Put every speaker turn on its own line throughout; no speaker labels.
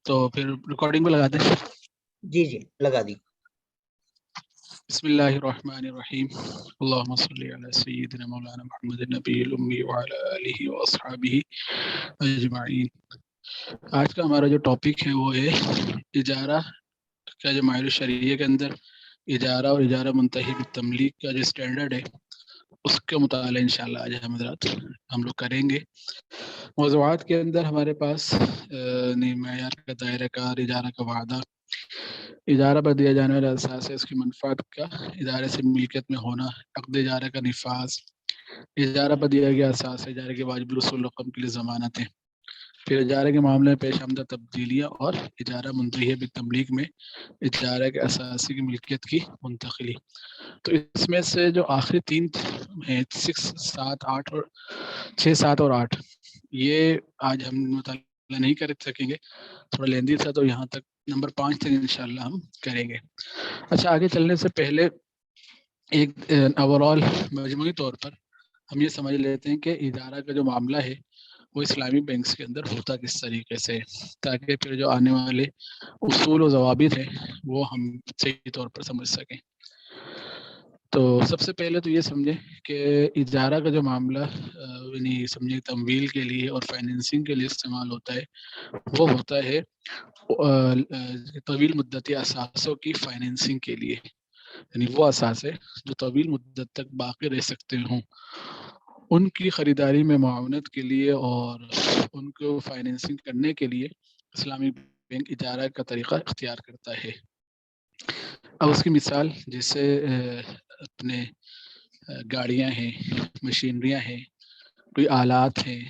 تو پھر ریکارڈنگ پہ لگا دیں.
جی لگا دی.
بسم اللہ الرحمن الرحیم. اللہم صلی علی سیدنا مولانا محمد النبی الامی وعلی آلہ واصحابہ اجمعین. آج کا ہمارا جو ٹاپک ہے وہ ہے اجارہ کا جو ماہر شریعہ کے اندر اجارہ اور اجارہ منتہی بالتملیک کا جو اسٹینڈرڈ ہے اس کا مطالعہ انشاءاللہ آج ہم لوگ کریں گے. موضوعات کے اندر ہمارے پاس معیار کا دائرہ کار، اجارہ کا وعدہ، اجارہ پر دیا جانے والا اثاث ہے، اس کی منفعت کا ادارے سے ملکیت میں ہونا، عقد اجارہ کا نفاذ، اجارہ پر دیا گیا اثاث، اجارے کے واجب الرسول رقم کے لیے ضمانتیں، پھر اجارے کے معاملے میں پیش آمدہ تبدیلیاں اور اجارہ منتہی بالتملیک میں اجارہ کے اثاثے کی ملکیت کی منتقلی. تو اس میں سے جو آخری تین ہیں 6، 7، 8 اور 6، 7 اور 8 یہ آج ہم مطالعہ نہیں کر سکیں گے، تھوڑا لیندی تھا، تو یہاں تک نمبر 5 تک انشاءاللہ ہم کریں گے. اچھا، آگے چلنے سے پہلے ایک اوورال مجموعی طور پر ہم یہ سمجھ لیتے ہیں کہ اجارہ کا جو معاملہ ہے وہ اسلامی بینکس کے اندر ہوتا کس طریقے سے، تاکہ پھر جو آنے والے اصول و ضوابط ہیں وہ ہم صحیح طور پر سمجھ سکیں. تو سب سے پہلے تو یہ سمجھیں کہ اجارہ کا جو معاملہ یعنی سمجھیں تمویل کے لیے اور فائنینسنگ کے لیے استعمال ہوتا ہے، وہ ہوتا ہے طویل مدتی اثاثوں کی فائنینسنگ کے لیے. یعنی وہ اثاثے جو طویل مدت تک باقی رہ سکتے ہوں ان کی خریداری میں معاونت کے لیے اور ان کو فائنینسنگ کرنے کے لیے اسلامی بینک اجارہ کا طریقہ اختیار کرتا ہے. اب اس کی مثال جیسے اپنے گاڑیاں ہیں، مشینریاں ہیں، کوئی آلات ہیں،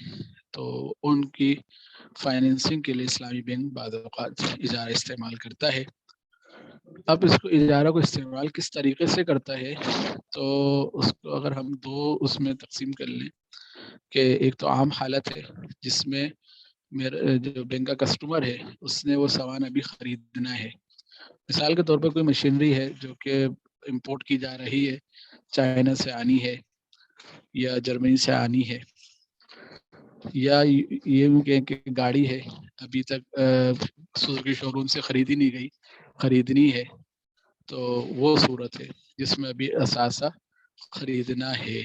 تو ان کی فائنینسنگ کے لیے اسلامی بینک بعض اوقات اجارہ استعمال کرتا ہے. اب اس کو اجارہ کو استعمال کس طریقے سے کرتا ہے، تو اس کو اگر ہم دو اس میں تقسیم کر لیں کہ ایک تو عام حالت ہے جس میں میرا جو بینک کا کسٹمر ہے اس نے وہ سامان ابھی خریدنا ہے. مثال کے طور پر کوئی مشینری ہے جو کہ امپورٹ کی جا رہی ہے، چائنا سے آنی ہے یا جرمنی سے آنی ہے، یا یہ کہیں کہ گاڑی ہے ابھی تک سوزوکی شو روم سے خریدی نہیں گئی، خریدنی ہے. تو وہ صورت ہے جس میں ابھی اثاثہ خریدنا ہے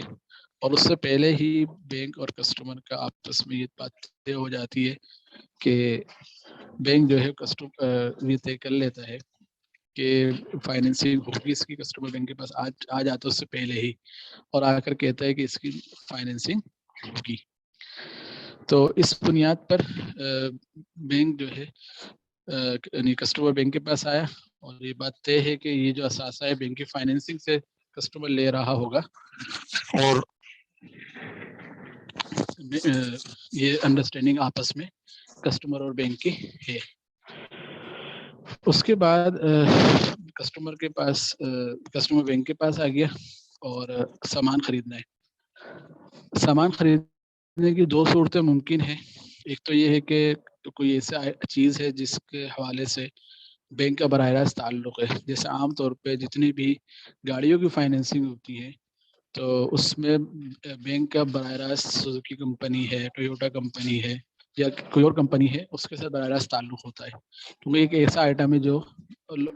اور اس سے پہلے ہی بینک اور کسٹمر کا آپس میں یہ بات طے ہو جاتی ہے کہ بینک جو ہے یہ طے کر لیتا ہے کہ فائنینسنگ ہوگی اس کی کسٹمر بینک کے پاس آ جاتا ہے اس سے پہلے ہی، اور آ کر کہتا ہے کہ اس کی فائنینسنگ ہوگی. تو اس بنیاد پر بینک جو ہے یعنی کسٹمر بینک کے پاس آیا اور یہ بات طے ہے کہ یہ جو اثاثہ ہے بینک کی فائنینسنگ سے کسٹمر لے رہا ہوگا، اور یہ انڈرسٹینڈنگ آپس میں کسٹمر اور بینک کی ہے. اس کے بعد کسٹمر بینک کے پاس آ گیا اور سامان خریدنا ہے. سامان خریدنے کی دو صورتیں ممکن ہیں. ایک تو یہ ہے کہ کوئی ایسا چیز ہے جس کے حوالے سے بینک کا براہ راست تعلق ہے، جیسے عام طور پہ جتنی بھی گاڑیوں کی فائنینسنگ ہوتی ہے تو اس میں بینک کا براہ راست سوزوکی کمپنی ہے، ٹویوٹا کمپنی ہے یا کوئی اور کمپنی ہے اس کے ساتھ براہ راست تعلق ہوتا ہے، کیونکہ ایک ایسا آئٹم ہے جو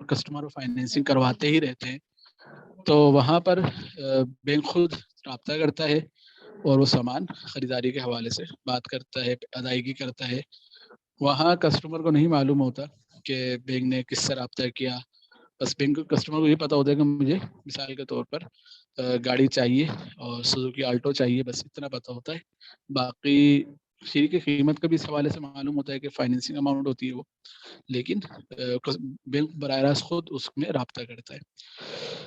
کسٹمر فائنینسنگ کرواتے ہی رہتے ہیں. تو وہاں پر بینک خود رابطہ کرتا ہے اور وہ سامان خریداری کے حوالے سے بات کرتا ہے، ادائیگی کرتا ہے. وہاں کسٹمر کو نہیں معلوم ہوتا کہ بینک نے کس سے رابطہ کیا، بس بینک کسٹمر کو یہ پتا ہوتا ہے کہ مجھے مثال کے طور پر گاڑی چاہیے اور سوزوکی آلٹو چاہیے، بس اتنا پتا ہوتا ہے. باقی شیئر کی قیمت کا بھی اس حوالے سے معلوم ہوتا ہے کہ فائنینسنگ اماؤنٹ ہوتی ہے وہ، لیکن بینک براہ راست خود اس میں رابطہ کرتا ہے.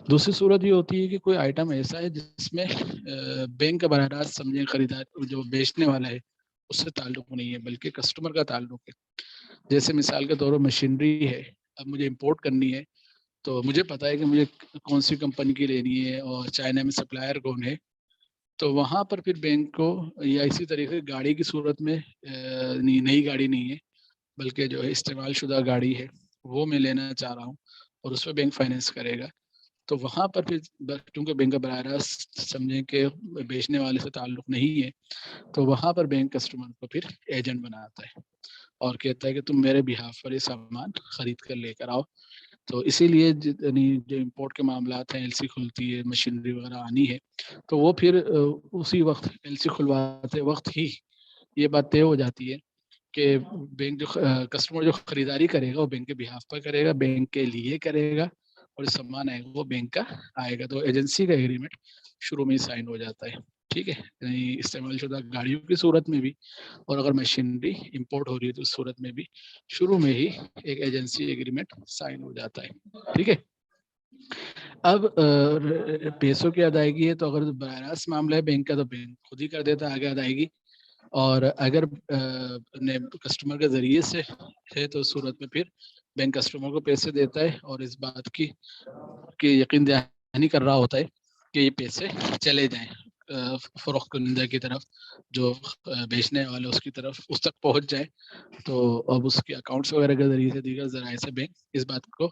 دوسری صورت یہ ہوتی ہے کہ کوئی آئٹم ایسا ہے جس میں بینک کا براہ راست سمجھیں خریدار جو بیچنے والا ہے اس سے تعلق نہیں ہے بلکہ کسٹمر کا تعلق ہے. جیسے مثال کے طور پر مشینری ہے، اب مجھے امپورٹ کرنی ہے تو مجھے پتا ہے کہ مجھے کون سی کمپنی کی لینی ہے اور چائنا میں سپلائر کون ہے. تو وہاں پر پھر بینک کو، یا اسی طریقے گاڑی کی صورت میں نئی گاڑی نہیں ہے بلکہ جو ہے استعمال شدہ گاڑی ہے وہ میں لینا چاہ رہا ہوں اور اس پہ بینک فائنینس کرے گا، تو وہاں پر پھر کیونکہ بینک کا براہ راست سمجھیں کہ بیچنے والے سے تعلق نہیں ہے تو وہاں پر بینک کسٹمر کو پھر ایجنٹ بناتا ہے. اور کہتا ہے کہ تم میرے بہاف پر یہ سامان خرید کر لے کر آؤ. تو اسی لیے یعنی جو امپورٹ کے معاملات ہیں، ایل سی کھلتی ہے، مشینری وغیرہ آنی ہے، تو وہ پھر اسی وقت ایل سی کھلواتے وقت ہی یہ بات طے ہو جاتی ہے کہ بینک جو کسٹمر جو خریداری کرے گا وہ بینک کے بہاف پر کرے گا، بینک کے لیے کرے گا، اور جو سامان آئے گا وہ بینک کا آئے گا. تو ایجنسی کا ایگریمنٹ شروع میں ہی سائن ہو جاتا ہے. ٹھیک ہے، یعنی استعمال شدہ گاڑیوں کی صورت میں بھی، اور اگر مشینری امپورٹ ہو رہی ہے تو اس صورت میں بھی شروع میں ہی ایک ایجنسی ایگریمنٹ سائن ہو جاتا ہے. ٹھیک ہے. اب پیسوں کی ادائیگی ہے تو اگر براہ راست معاملہ ہے بینک کا تو بینک خود ہی کر دیتا ہے آگے ادائیگی، اور اگر کسٹمر کے ذریعے سے ہے تو اس صورت میں پھر بینک کسٹمر کو پیسے دیتا ہے، اور اس بات کی یقین دہانی کر رہا ہوتا ہے کہ یہ پیسے چلے جائیں فروخت کنندہ کی طرف، جو بیچنے والے اس کی طرف اس تک پہنچ جائے. تو اب اس کے اکاؤنٹس وغیرہ کے ذریعے سے، دیگر ذرائع سے بینک اس بات کو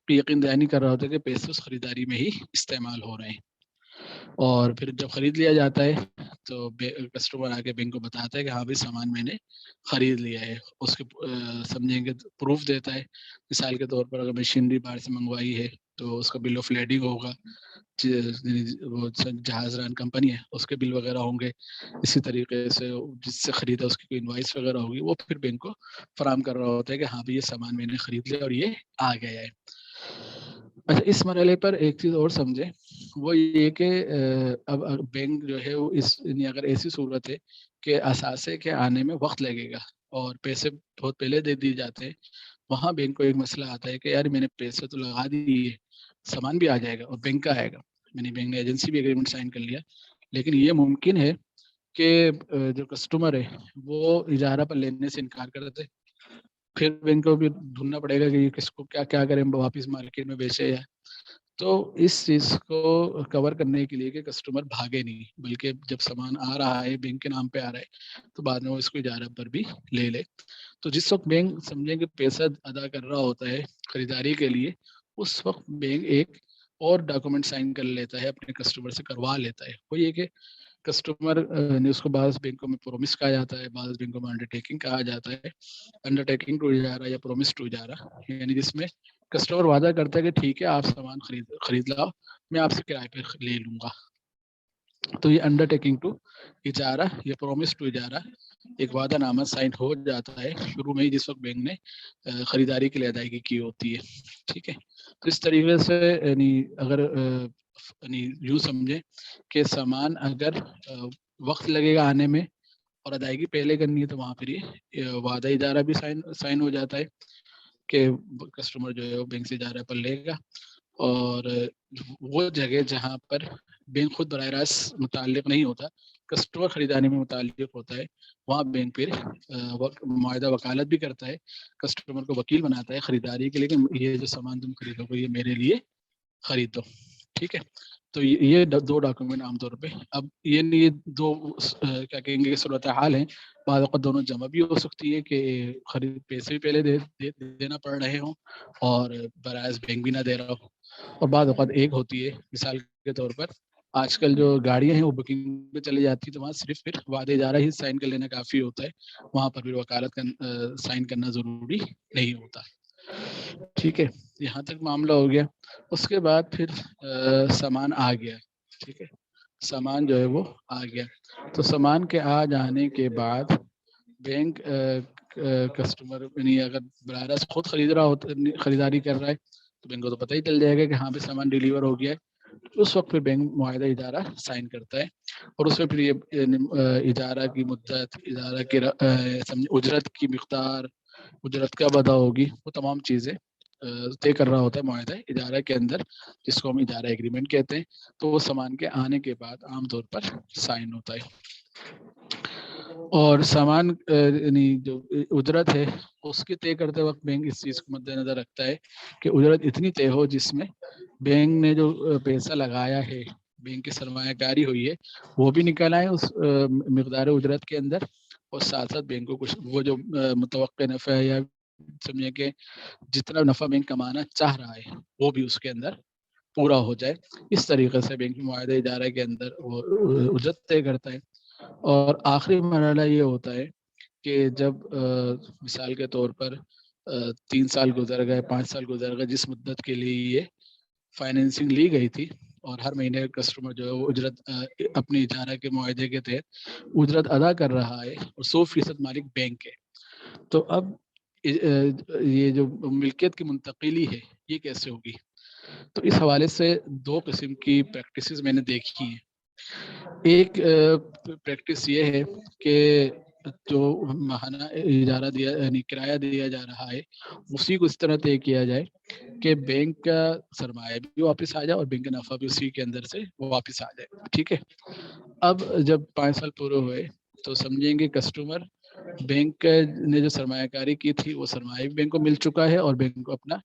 یقین دہانی کر رہا ہوتا ہے کہ پیسے اس خریداری میں ہی استعمال ہو رہے ہیں. اور پھر جب خرید لیا جاتا ہے تو کسٹمر آ کے بینک کو بتاتا ہے کہ ہاں بھائی سامان میں نے خرید لیا ہے. اس کے سمجھیں گے پروف دیتا ہے. مثال کے طور پر اگر مشینری باہر سے منگوائی ہے تو اس کا بل آف لیڈنگ ہوگا، وہ جہاز ران کمپنی ہے اس کے بل وغیرہ ہوں گے. اسی طریقے سے جس سے خریدا اس کی کوئی انوائس وغیرہ ہوگی، وہ پھر بینک کو فراہم کر رہا ہوتا ہے کہ ہاں بھائی یہ سامان میں نے خرید لیا اور یہ آ گیا ہے. اچھا، اس مرحلے پر ایک چیز اور سمجھے، وہ یہ کہ اب بینک جو ہے وہ اگر ایسی صورت ہے کہ اثاثے کے آنے میں وقت لگے گا اور پیسے بہت پہلے دے دیے جاتے ہیں، وہاں بینک کو ایک مسئلہ آتا ہے کہ یار میں نے پیسے تو لگا دیے، سامان بھی آ جائے گا اور بینک کا آئے گا، میں نے بینک نے ایجنسی بھی ایگریمنٹ سائن کر لیا، لیکن یہ ممکن ہے کہ جو کسٹمر ہے وہ اجارہ پر لینے سے انکار کر دیتے، پھر بینک کو بھی ڈھونڈنا پڑے گا کہ یہ کس کو کیا کریں، واپس مارکیٹ میں بیچے یا. تو اس چیز کو کور کرنے کے لیے کہ کسٹمر بھاگے نہیں، بلکہ جب سامان آ رہا ہے بینک کے نام پہ آ رہا ہے تو بعد میں وہ اس کو اجارہ پر بھی لے لے. تو جس وقت بینک سمجھیں کہ پیسہ ادا کر رہا ہوتا ہے خریداری کے لیے، اس وقت بینک ایک اور ڈاکومنٹ سائن کر لیتا ہے، اپنے کسٹمر سے کروا لیتا ہے. وہ یہ کہ کسٹمر نے اس کو بعض بینکوں میں پرومس کہا جاتا ہے، بعض بینکوں میں انڈر ٹیکنگ کہا جاتا ہے. انڈر ٹیکنگ ٹو اجارہ یا پرومس ٹو اجارہ، یعنی جس میں کسٹمر وعدہ کرتا ہے کہ ٹھیک ہے آپ سامان خرید لاؤ، میں آپ سے کرائے پہ لے لوں گا. تو یہ انڈر ٹیکنگ ٹو اجارہ یا پرومس ٹو اجارہ ایک وعدہ نامہ سائن ہو جاتا ہے شروع میں ہی، جس وقت بینک نے خریداری کے لیے ادائیگی کی ہوتی ہے. ٹھیک ہے. تو اس طریقے سے یعنی اگر یوں سمجھیں کہ سامان اگر وقت لگے گا آنے میں اور ادائیگی پہلے کرنی ہے تو وہاں پھر یہ وعدہ اجارہ بھی سائن ہو جاتا ہے کہ کسٹمر جو ہے وہ بینک سے اجارہ پر لے گا. اور وہ جگہ جہاں پر بینک خود براہ راست متعلق نہیں ہوتا، کسٹمر خریداری میں متعلق ہوتا ہے، وہاں بینک پھر معاہدہ وکالت بھی کرتا ہے، کسٹمر کو وکیل بناتا ہے خریداری کے لیے کہ یہ جو سامان تم خریدو گے یہ میرے لیے خرید دو. ٹھیک ہے. تو یہ دو ڈاکومنٹ عام طور پہ، اب یہ دو کیا کہیں گے صورتحال ہیں. بعض اوقات دونوں جمع بھی ہو سکتی ہے کہ خرید پیسے بھی پہلے دینا پڑ رہے ہوں اور برائز بینک بھی نہ دے رہا ہو، اور بعض اوقات ایک ہوتی ہے. مثال کے طور پر آج کل جو گاڑیاں ہیں وہ بکنگ پہ چلی جاتی ہے تو وہاں صرف پھر وعدے اجارہ ہی سائن کر لینا کافی ہوتا ہے، وہاں پر بھی وکالت سائن کرنا ضروری نہیں ہوتا. ٹھیک ہے. یہاں تک معاملہ ہو گیا. اس کے بعد پھر سامان آ گیا. ٹھیک ہے. سامان جو ہے وہ آ گیا، تو سامان کے آ جانے کے بعد بینک کسٹمر یعنی اگر براہ راست خود خریداری کر رہا ہے تو بینک کو تو پتہ ہی چل جائے گا کہ ہاں بھی سامان ڈیلیور ہو گیا ہے. اس وقت پھر بینک معاہدہ اجارہ سائن کرتا ہے، اور اس میں پھر یہ اجارہ کی مدت، اجارہ کی اجرت کی مقدار، اجرت کب ادا ہوگی، وہ تمام چیزیں طے کر رہا ہوتا ہے معاہدہ اجارہ کے اندر، جس کو ہم اجارہ ایگریمنٹ کہتے ہیں. تو وہ سامان کے آنے کے بعد عام طور پر سائن ہوتا ہے. اور سامان یعنی جو اجرت ہے اس کی طے کرتے وقت بینک اس چیز کو مد نظر رکھتا ہے کہ اجرت اتنی طے ہو جس میں بینک نے جو پیسہ لگایا ہے، بینک کی سرمایہ کاری ہوئی ہے، وہ بھی نکل آئے اس مقدار اجرت کے اندر، اور ساتھ ساتھ بینک کو کچھ وہ جو متوقع نفع ہے یا سمجھے کہ جتنا نفع بینک کمانا چاہ رہا ہے وہ بھی اس کے اندر پورا ہو جائے. اس طریقے سے بینک معاہدہ اجارہ کے اندر وہ اجرت طے کرتا ہے. اور آخری مرحلہ یہ ہوتا ہے کہ جب مثال کے طور پر 3 سال گزر گئے، 5 سال گزر گئے، جس مدت کے لیے یہ فائنینسنگ لی گئی تھی اور ہر مہینے کسٹمر جو ہے وہ اجرت اپنی اجارہ کے معاہدے کے تحت اجرت ادا کر رہا ہے اور 100% مالک بینک ہے، تو اب یہ جو ملکیت کی منتقلی ہے یہ کیسے ہوگی؟ تو اس حوالے سے 2 قسم کی پریکٹسز میں نے دیکھی ہیں۔ ایک پریکٹس یہ ہے کہ جو ماہانہ اجارہ دیا یعنی کرایہ دیا جا رہا ہے اسی کو اس طرح طے کیا جائے کہ بینک کا سرمایہ بھی واپس آ جائے اور بینک کا نفع بھی اسی کے اندر سے واپس آ جائے، ٹھیک ہے۔ اب جب 5 سال پورے ہوئے تو سمجھیں گے کسٹمر بینک نے جو سرمایہ کاری کی تھی وہ سرمایہ بھی بینک کو مل چکا ہے اور بینک کو اپنا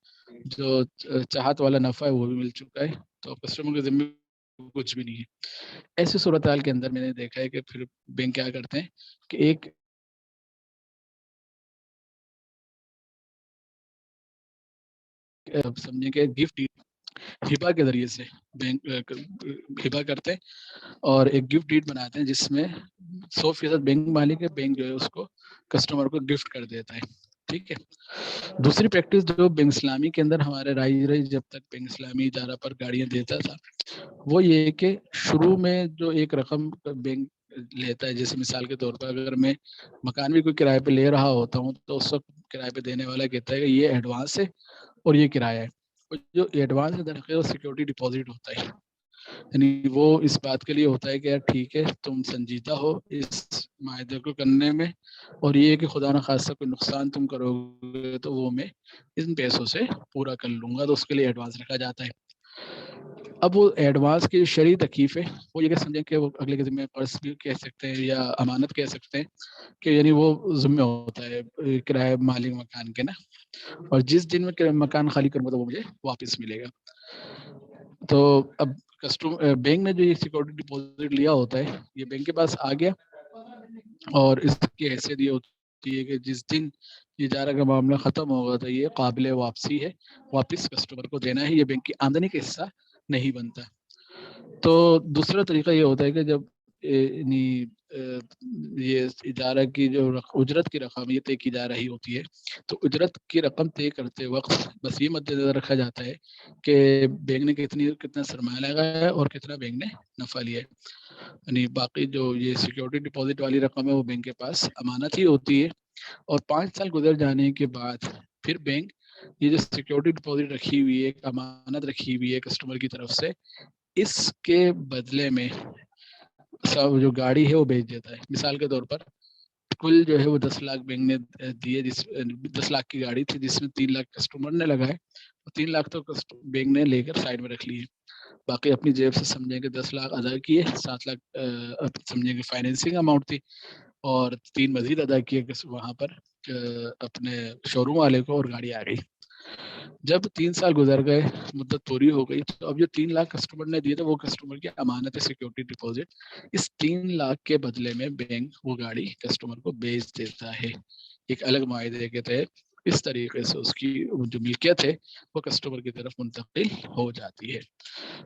جو چاہت والا نفع ہے وہ بھی مل چکا ہے، تو کسٹمر کے ذمہ کچھ بھی نہیں ہے۔ ایسی صورتحال کے اندر میں نے دیکھا ہے کہ پھر بینک کیا کرتے ہیں کہ ایک سمجھیں کہ گفٹ ہبا کے ذریعے سے بینک ہبا کرتے ہیں اور ایک گفٹ ڈیڈ بناتے ہیں جس میں 100% بینک مالک ہے، بینک جو ہے اس کو کسٹمر کو گفٹ کر دیتا ہے، ٹھیک ہے۔ دوسری پریکٹس جو بینک اسلامی کے اندر ہمارے رائج رہی جب تک بینک اسلامی ادارہ پر گاڑیاں دیتا تھا، وہ یہ کہ شروع میں جو ایک رقم بینک لیتا ہے، جیسے مثال کے طور پر اگر میں مکان بھی کوئی کرائے پہ لے رہا ہوتا ہوں تو اس وقت کرائے پہ دینے والا کہتا ہے کہ یہ ایڈوانس ہے اور یہ کرایہ ہے، اور جو ایڈوانس درخواست وہ سیکورٹی ڈپازٹ ہوتا ہے، یعنی وہ اس بات کے لیے ہوتا ہے کہ یار ٹھیک ہے تم سنجیدہ ہو اس معاہدے کو کرنے میں، اور یہ کہ خدا نخواستہ کوئی نقصان تم کرو گے تو وہ میں ان پیسوں سے پورا کر لوں گا، تو اس کے لیے ایڈوانس رکھا جاتا ہے۔ اب وہ ایڈوانس کی جو شرعی تکلیف ہے وہ یہ کہ سمجھیں کہ وہ اگلے کے ذمہ قرض بھی کہہ سکتے ہیں یا امانت کہہ سکتے ہیں کہ یعنی وہ ذمہ ہوتا ہے کرایہ مالک مکان کے نا، اور جس دن میں مکان خالی کروں گا تو وہ مجھے واپس ملے گا۔ تو اب بینک نے جو یہ سیکورٹی ڈپازٹ لیا ہوتا ہے یہ بینک کے پاس آ گیا اور اس کی حیثیت یہ ہوتی ہے کہ جس دن اجارہ کا معاملہ ختم ہوگا تو یہ قابل واپسی ہے، واپس کسٹمر کو دینا ہے، یہ بینک کی آمدنی کا حصہ نہیں بنتا۔ تو دوسرا طریقہ یہ ہوتا ہے کہ جب یہ اجارہ کی جو اجرت کی رقم یہ طے کی جا رہی ہوتی ہے تو اجرت کی رقم طے کرتے وقت بس یہ مد نظر رکھا جاتا ہے کہ بینک نے کتنا سرمایہ لگایا ہے اور کتنا بینک نے نفع لیا ہے، یعنی باقی جو یہ سیکورٹی ڈپازٹ والی رقم ہے وہ بینک کے پاس امانت ہی ہوتی ہے، اور 5 سال گزر جانے کے بعد پھر بینک یہ جو سیکورٹی ڈپازٹ رکھی ہوئی ہے، امانت رکھی ہوئی ہے کسٹمر کی طرف سے، اس کے بدلے میں جو گاڑی ہے وہ بیچ دیتا ہے۔ مثال کے طور پر کل جو ہے وہ 10 لاکھ بینک نے دیے، 10 لاکھ کی گاڑی تھی جس میں 3 لاکھ کسٹمر نے لگائے، 3 لاکھ تو بینک نے لے کر سائڈ میں رکھ لیے، باقی اپنی جیب سے سمجھیں کہ 10 لاکھ ادا کیے، 7 لاکھ سمجھیں کہ فائنینسنگ اماؤنٹ تھی اور 3 مزید ادا کیے وہاں پر اپنے شو روم والے کو، اور گاڑی آ گئی۔ جب 3 سال گزر گئے، مدت پوری ہو گئی، تو اب جو 3 لاکھ کسٹمر نے دیے تھے وہ کسٹمر کی امانت ہے سیکورٹی ڈپازٹ، اس 3 لاکھ کے بدلے میں بینک وہ گاڑی کسٹمر کو بیچ دیتا ہے ایک الگ معاہدے کے تحت۔ اس طریقے سے اس کی جو ملکیت ہے وہ کسٹمر کی طرف منتقل ہو جاتی ہے۔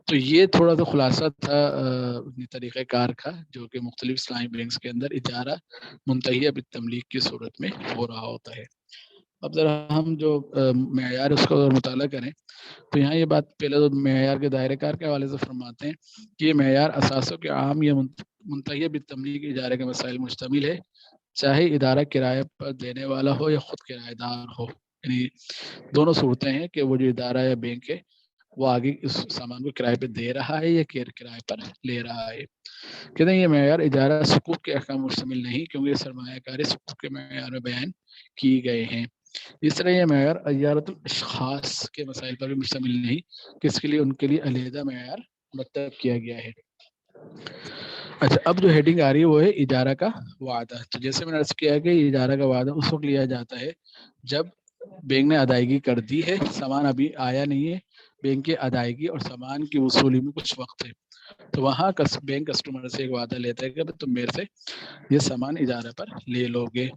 تو یہ تھوڑا سا خلاصہ تھا طریقہ کار کا جو کہ مختلف اسلامی بینکس کے اندر اجارہ منتہیہ بالتملیک کی صورت میں ہو رہا ہوتا ہے۔ اب ذرا ہم جو معیار اس کا مطالعہ کریں تو یہاں یہ بات پہلے تو معیار کے دائرہ کار کے حوالے سے فرماتے ہیں کہ یہ معیار اساسوں کے عام یا منتہیہ بالتملیک اجارے کے مسائل مشتمل ہے، چاہے ادارہ کرایہ پر دینے والا ہو یا خود کرایہ دار ہو، یعنی دونوں صورتیں ہیں کہ وہ جو ادارہ یا بینک ہے وہ آگے اس سامان کو کرائے پہ دے رہا ہے یا کرائے پر لے رہا ہے۔ کہتے ہیں یہ معیار اجارہ سقوط کے احکام مشتمل نہیں کیونکہ یہ سرمایہ کاری سقوط کے معیار میں بیان کی گئے ہیں۔ اس طرح یہ معیار اجارت الاشخاص کے مسائل پر بھی مشتمل نہیں کہ اس کے لیے ان کے لیے علیحدہ معیار مرتب کیا گیا ہے۔ اچھا، اب جو ہیڈنگ آ رہی ہے وہ ہے اجارہ کا وعدہ۔ تو جیسے میں نے عرض کیا کہ اجارہ کا وعدہ اس وقت لیا جاتا ہے جب بینک نے ادائیگی کر دی ہے، سامان ابھی آیا نہیں ہے، بینک کی ادائیگی اور سامان کی وصولی میں کچھ وقت ہے، تو وہاں بینک کسٹمر سے ایک وعدہ لیتا ہے کہ تم میرے سے یہ سامان اجارہ پر لے لو گے۔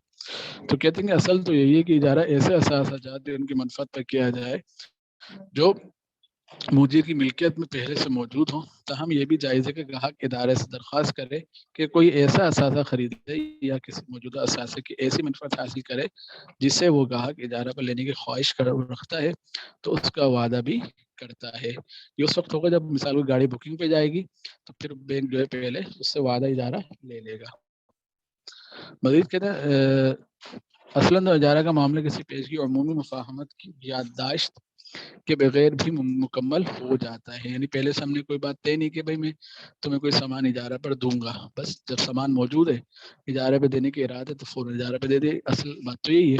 تو کہتے ہیں کہ اصل تو یہی ہے کہ اجارہ ایسے اثاثہ جات جو ان کی منفعت پر کیا جائے جو مجیر کی ملکیت میں پہلے سے موجود ہوں، تاہم یہ بھی جائز ہے کہ گاہک ادارے سے درخواست کرے کہ کوئی ایسا اثاثہ خریدے یا کسی موجودہ اثاثے کی ایسی منفعت حاصل کرے جسے وہ گاہک ادارہ پر لینے کی خواہش رکھتا ہے تو اس کا وعدہ بھی کرتا ہے۔ یہ اس وقت ہوگا جب مثال کو گاڑی بکنگ پہ جائے گی تو پھر بینک جو ہے پہلے اس سے وعدہ ادارہ لے لے گا۔ مزید کہتے ہیں اصلاً اجارہ کا معاملہ کسی پیشگی عمومی مفاہمت کی یادداشت کے بغیر بھی مکمل ہو جاتا ہے، یعنی پہلے سے ہم نے کوئی بات طے نہیں کہ بھائی میں تمہیں کوئی سامان اجارہ پر دوں گا، بس جب سامان موجود ہے اجارہ پہ دینے کے ارادے تو فوراً اجارہ پہ دے دے، اصل بات تو یہی ہے۔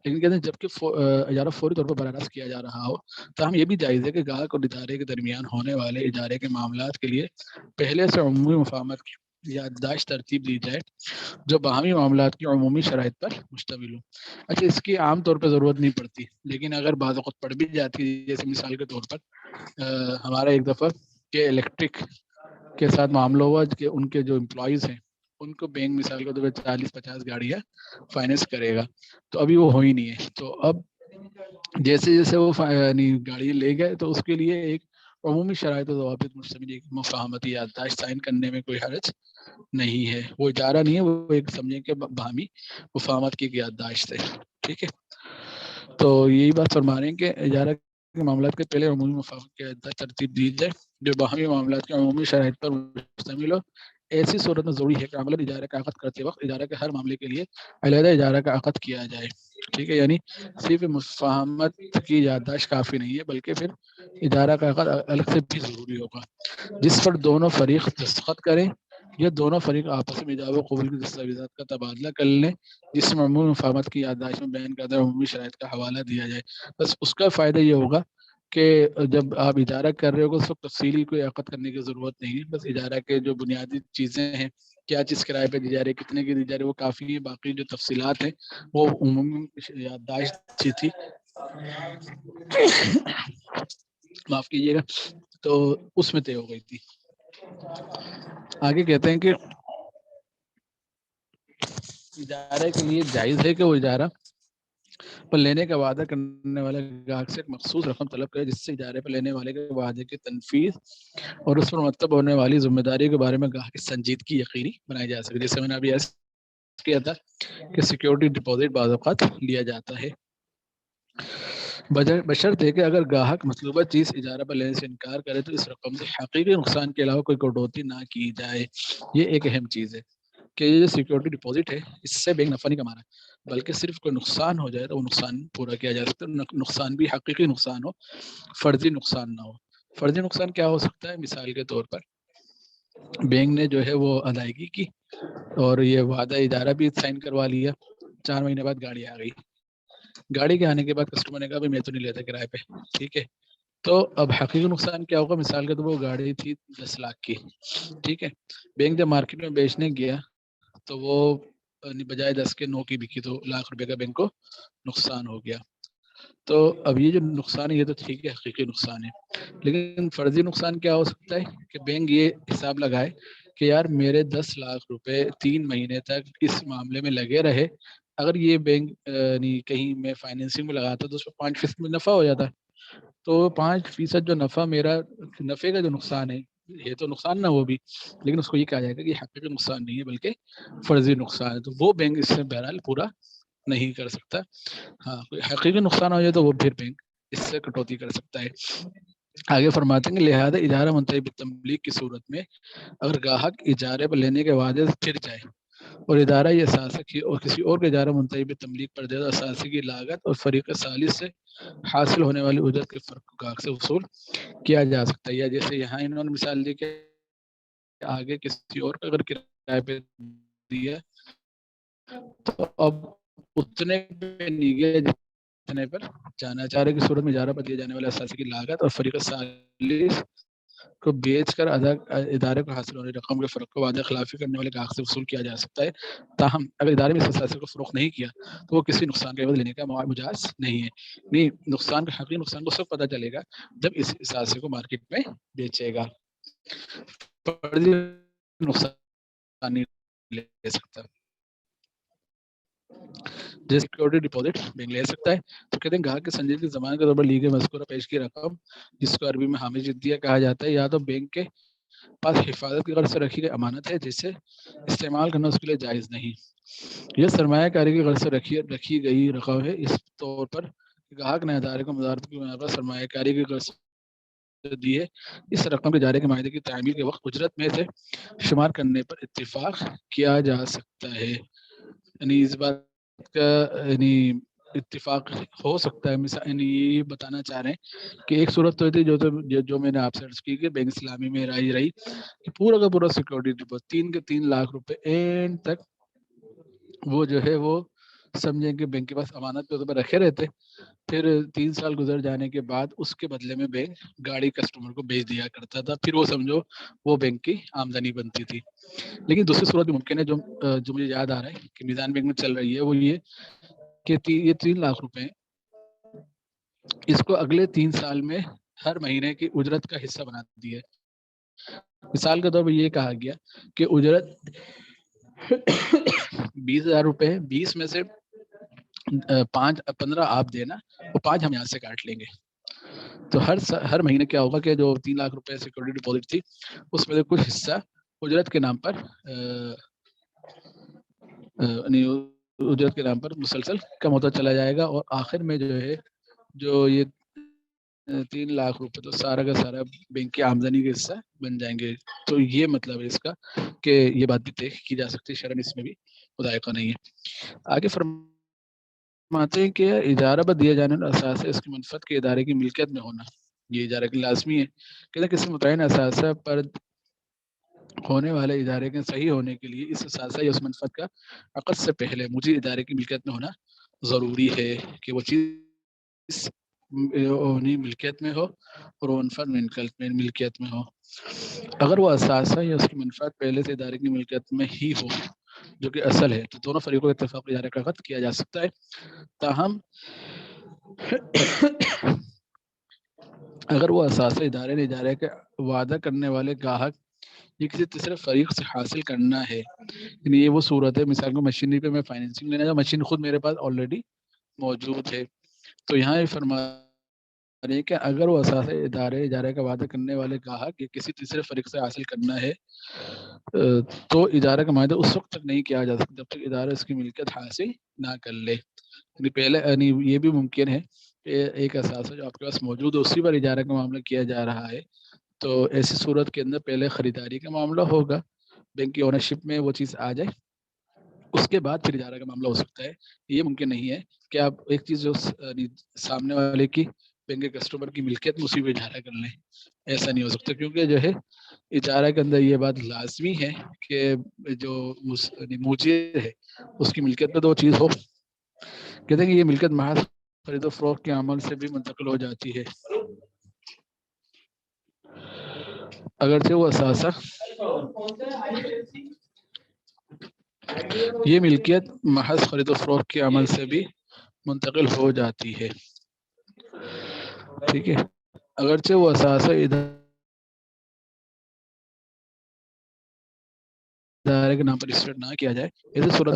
لیکن کہتے ہیں جبکہ اجارہ فوری طور پر براہ راست کیا جا رہا ہو تاہم یہ بھی جائز ہے کہ گاہک اور ادارے کے درمیان ہونے والے اجارے کے معاملات کے لیے پہلے سے عمومی مفاہمت کی یادداشت ترتیب دی جائے جو باہمی معاملات کی عمومی شرائط پر مشتمل ہو۔ اچھا، اس کی عام طور پہ ضرورت نہیں پڑتی لیکن اگر بعض اوقات پڑ بھی جاتی ہے، جیسے مثال کے طور پر ہمارا ایک دفعہ کہ الیکٹرک کے ساتھ معاملہ ہوا کہ ان کے جو امپلائیز ہیں ان کو بینک مثال کے طور پر 40-50 گاڑیاں فائنینس کرے گا، تو ابھی وہ ہو ہی نہیں ہے، تو اب جیسے جیسے وہ گاڑی لے گئے تو اس کے لیے ایک عمومی شرائط و ضوابط مشتمل ایک مفاہمتی یادداشت سائن کرنے میں کوئی حرج نہیں ہے۔ وہ اجارہ نہیں ہے، وہ ایک سمجھیں کہ باہمی مفاہمت کی یادداشت ہے، ٹھیک ہے۔ تو یہی بات فرما رہے ہیں کہ اجارہ کے معاملات کے پہلے عمومی مفاہمت کی یادداشت ترتیب دی جائے جو باہمی معاملات کے عمومی شرائط پر مشتمل ہو۔ ایسی صورت میں ضروری ہے کہ عملاً اجارہ کا عقد کرتے وقت اجارہ کے ہر معاملے کے لیے علیحدہ اجارہ کا عقد کیا جائے، ٹھیک ہے، یعنی صرف مفاہمت کی یادداشت کافی نہیں ہے بلکہ پھر اجارہ کا عقد الگ سے بھی ضروری ہوگا جس پر دونوں فریق دستخط کریں یا دونوں فریق آپس میں ایجاب و قبول کی دستاویزات کا تبادلہ کر لیں جس میں عمومی مفاہمت کی یادداشت میں بیان کردہ عمومی شرائط کا حوالہ دیا جائے۔ بس اس کا فائدہ یہ ہوگا کہ جب آپ اجارہ کر رہے ہو اس وقت تفصیلی کوئی عقد کرنے کی ضرورت نہیں ہے، بس اجارہ کے جو بنیادی چیزیں ہیں، کیا چیز کرائے پہ دی جا رہی ہے، کتنے کی دی جا رہی ہے، وہ کافی ہے، باقی جو تفصیلات ہیں وہ عمومی یادداشت تھی معاف کیجیے گا، تو اس میں طے ہو گئی تھی۔ آگے کہتے ہیں کہ اجارے کے لیے جائز ہے کہ وہ اجارہ پر لینے کا وعدہ کرنے والے گاہک سے ایک مخصوص رقم طلب کرے جس سے اجارے پر لینے والے کے وعدے کی تنفیذ اور اس پر مرتب ہونے والی ذمہ داری کے بارے میں گاہک کی سنجیدگی یقینی بنائی جا سکے۔ جیسے میں نے ابھی ایسا کیا تھا کہ سیکیورٹی ڈپازٹ بعض اوقات لیا جاتا ہے، بشرطے کہ اگر گاہک مطلوبہ چیز اجارہ پر لینے سے انکار کرے تو اس رقم سے حقیقی نقصان کے علاوہ کوئی کٹوتی نہ کی جائے۔ یہ ایک اہم چیز ہے کہ یہ جو سیکیورٹی ڈپازٹ ہے اس سے بینک نفع نہیں کما رہا ہے بلکہ صرف کوئی نقصان ہو جائے تو وہ نقصان پورا کیا جا سکتا ہے، نقصان بھی حقیقی نقصان ہو، فرضی نقصان نہ ہو۔ فرضی نقصان کیا ہو سکتا ہے؟ مثال کے طور پر بینک نے جو ہے وہ ادائیگی کی اور یہ وعدہ ادارہ بھی سائن کروا لیا، 4 مہینے بعد گاڑی آ گئی، گاڑی کے آنے کے بعد کسٹمر نے کہا میں تو نہیں لیتا کرائے پہ، ٹھیک ہے، تو اب حقیقی نقصان کیا ہوگا؟ مثال کے طور پر وہ گاڑی تھی 10 لاکھ کی، ٹھیک ہے، بینک جب مارکیٹ میں بیچنے گیا تو وہ بجائے 10 کے 9 کی بکی تو لاکھ روپے کا بینک کو نقصان ہو گیا۔ تو اب یہ جو نقصان ہے یہ تو ٹھیک ہے، حقیقی نقصان ہے، لیکن فرضی نقصان کیا ہو سکتا ہے کہ بینک یہ حساب لگائے کہ یار میرے 10 لاکھ روپے 3 مہینے تک اس معاملے میں لگے رہے، اگر یہ بینک کہیں میں فائنینسنگ میں لگاتا تو اس پہ 5% میں نفع ہو جاتا، تو 5% جو نفع میرا نفع کا جو نقصان ہے یہ تو نقصان نہ وہ بھی، لیکن اس کو یہ کہا جائے گا کہ یہ حقیقی نقصان نہیں ہے بلکہ فرضی نقصان ہے، تو وہ بینک اس سے بہرحال پورا نہیں کر سکتا۔ ہاں، کوئی حقیقی نقصان ہو جائے تو وہ پھر بینک اس سے کٹوتی کر سکتا ہے۔ آگے فرماتے ہیں کہ لہذا اجارہ منتهی بالتملیک کی صورت میں اگر گاہک اجارے پر لینے کے وعدے سے پھر جائے اور ادارہ یہ اثاثہ کی اور کسی اور کے اجارہ منتهی بالتملیک پر دے تو اثاثے کی لاگت اور فریق ثالث سے حاصل ہونے والی اجرت کے فرق کو گاہک سے وصول کیا جا سکتا ہے، یا جیسے یہاں انہوں نے مثال دی کہ آگے کسی اور کا اگر کرائے پہ دیا تو اب اتنے پہ نہیں گیا جتنے پر جانا چاہ رہے کی صورت میں اجارہ پر دیے جانے والے اثاثے کی لاگت اور فریق ثالث کو بیچ کر ادارے کو حاصل ہونے رقم کے فرق کو وعدہ خلافی کرنے والے گاہک سے وصول کیا جا سکتا ہے، تاہم اگر ادارے میں اس اثاثے کو فروخت نہیں کیا تو وہ کسی نقصان کے عوض لینے کا مجاز نہیں ہے، نہیں نقصان کا حقیقی نقصان کو سب پتہ چلے گا جب اس اثاثے کو مارکیٹ میں بیچے گا، نقصان نہیں لے سکتا۔ جیسے سیکورٹی ڈپازٹ بینک لے سکتا ہے. تو کہتے ہیں گاہک کے سنجیدگی ضمانت کے طور پر لی گئی مذکورہ پیش کی رقم جس کو عربی میں حامی جدیہ کہا جاتا ہے یا تو بینک کے پاس حفاظت کی غرض سے رکھی گئی امانت ہے جسے استعمال کرنا اس کے لیے جائز نہیں. یہ سرمایہ کاری کی غرض سے رکھی گئی رقم ہے اس طور پر گاہک نے ادارے کو مدارت کی بنا پر سرمایہ کاری کی غرض سے دی ہے. اس رقم کے جارے کے معاہدے کی تعمیل کے وقت اجرت میں سے شمار کرنے پر اتفاق کیا جا سکتا ہے. یعنی اس بات کا یعنی اتفاق ہو سکتا ہے. مثال یعنی یہ بتانا چاہ رہے ہیں کہ ایک صورت تو تھی جو میں نے آپ سے عرض کی کہ بینک اسلامی میں رہی کہ پورا کا پورا سیکورٹی ڈپازٹ 3 لاکھ روپے اینڈ تک وہ جو ہے وہ سمجھیں کہ بینک کے پاس امانت کے طور پر رکھے رہتے. پھر 3 سال گزر جانے کے بعد اس کے بدلے میں بینک گاڑی کسٹمر کو بیچ دیا کرتا تھا. پھر وہ سمجھو وہ بینک کی آمدنی بنتی تھی. لیکن دوسری صورت بھی ممکن ہے جو مجھے یاد آ رہا ہے کہ میزان بینک میں چل رہی ہے وہ یہ کہ یہ 3 لاکھ روپے اس کو اگلے 3 سال میں ہر مہینے کی اجرت کا حصہ بنا دیا. مثال کے طور پر یہ کہا گیا کہ اجرت 20,000 روپے 20 میں سے 15 آپ دینا اور 5 ہم یہاں سے کاٹ لیں گے. تو ہر مہینے کیا ہوگا کہ جو 3 لاکھ روپے سیکورٹی ڈپازٹ تھی اس میں سے کچھ حصہ اجرت کے نام پر اجرت کے نام پر مسلسل کم ہوتا چلا جائے گا اور آخر میں جو ہے جو یہ 3 لاکھ روپے تو سارا کا سارا بینک کی آمدنی کا حصہ بن جائیں گے. تو یہ مطلب ہے اس کا کہ یہ بات بھی طے کی جا سکتی ہے. شرم اس میں بھی مذائقہ نہیں ہے. آگے فرماتے ہیں کہ اجارہ پر دیے جانے والا اثاثہ اس کی منفعت کے ادارے کی ملکیت میں ہونا یہ اجارہ کی لازمی ہے. کہتے ہیں کسی متعین اثاثہ پر ہونے والے ادارے کے صحیح ہونے کے لیے اس اثاثہ یا اس منفعت کا عقد سے پہلے مجھے ادارے کی ملکیت میں ہونا ضروری ہے کہ وہ چیز ملکیت میں ہو اور وہ منفعت ملکیت میں ہو. اگر وہ اثاثہ یا اس کی منفعت پہلے سے ادارے کی ملکیت میں ہی ہو جو کہ اصل ہے تو دونوں فریقوں کے اتفاق اجارے کا عقد کیا جا سکتا ہے. تاہم اگر وہ اثاثہ ادارے کا وعدہ کرنے والے گاہک یہ کسی تیسرے فریق سے حاصل کرنا ہے یعنی یہ وہ صورت ہے مثال کو مشینری پہ میں فائنینسنگ لینا چاہوں مشین خود میرے پاس آلریڈی موجود ہے. تو یہاں یہ فرما رہے کہ اگر وہ اثاثہ اجارے کا وعدہ کرنے والے گاہک یہ کسی تیسرے فریق سے حاصل کرنا ہے تو اجارہ کا معاہدہ اس وقت تک نہیں کیا جا سکتا جب تک ادارہ اس کی ملکیت حاصل نہ کر لے. یعنی پہلے یعنی یہ بھی ممکن ہے کہ ایک اثاثہ جو آپ کے پاس موجود ہے اسی پر اجارہ کا معاملہ کیا جا رہا ہے تو ایسی صورت کے اندر پہلے خریداری کا معاملہ ہوگا بینک کی اونرشپ میں وہ چیز آ جائے اس کے بعد پھر اجارہ کا معاملہ ہو سکتا ہے. یہ ممکن نہیں ہے کہ آپ ایک چیز جو سامنے والے کی بینک کے کسٹمر کی ملکیت میں اسی پہ اجارہ کر لیں. ایسا نہیں ہو سکتا کیونکہ جو ہے اجارہ کے اندر یہ بات لازمی ہے کہ جو مجیر ہے اس کی ملکیت میں تو وہ چیز ہو. کہتے ہیں کہ یہ ملکیت محض خرید و فروخت کے عمل سے بھی منتقل ہو جاتی ہے اگرچہ وہ اثاثہ یہ ملکیت محض خرید و فروخت کے عمل سے بھی منتقل ہو جاتی ہے. ٹھیک ہے اگرچہ وہ اثاثہ ادارے کے نام پر رجسٹرڈ نہ کیا جائے ایسے صورت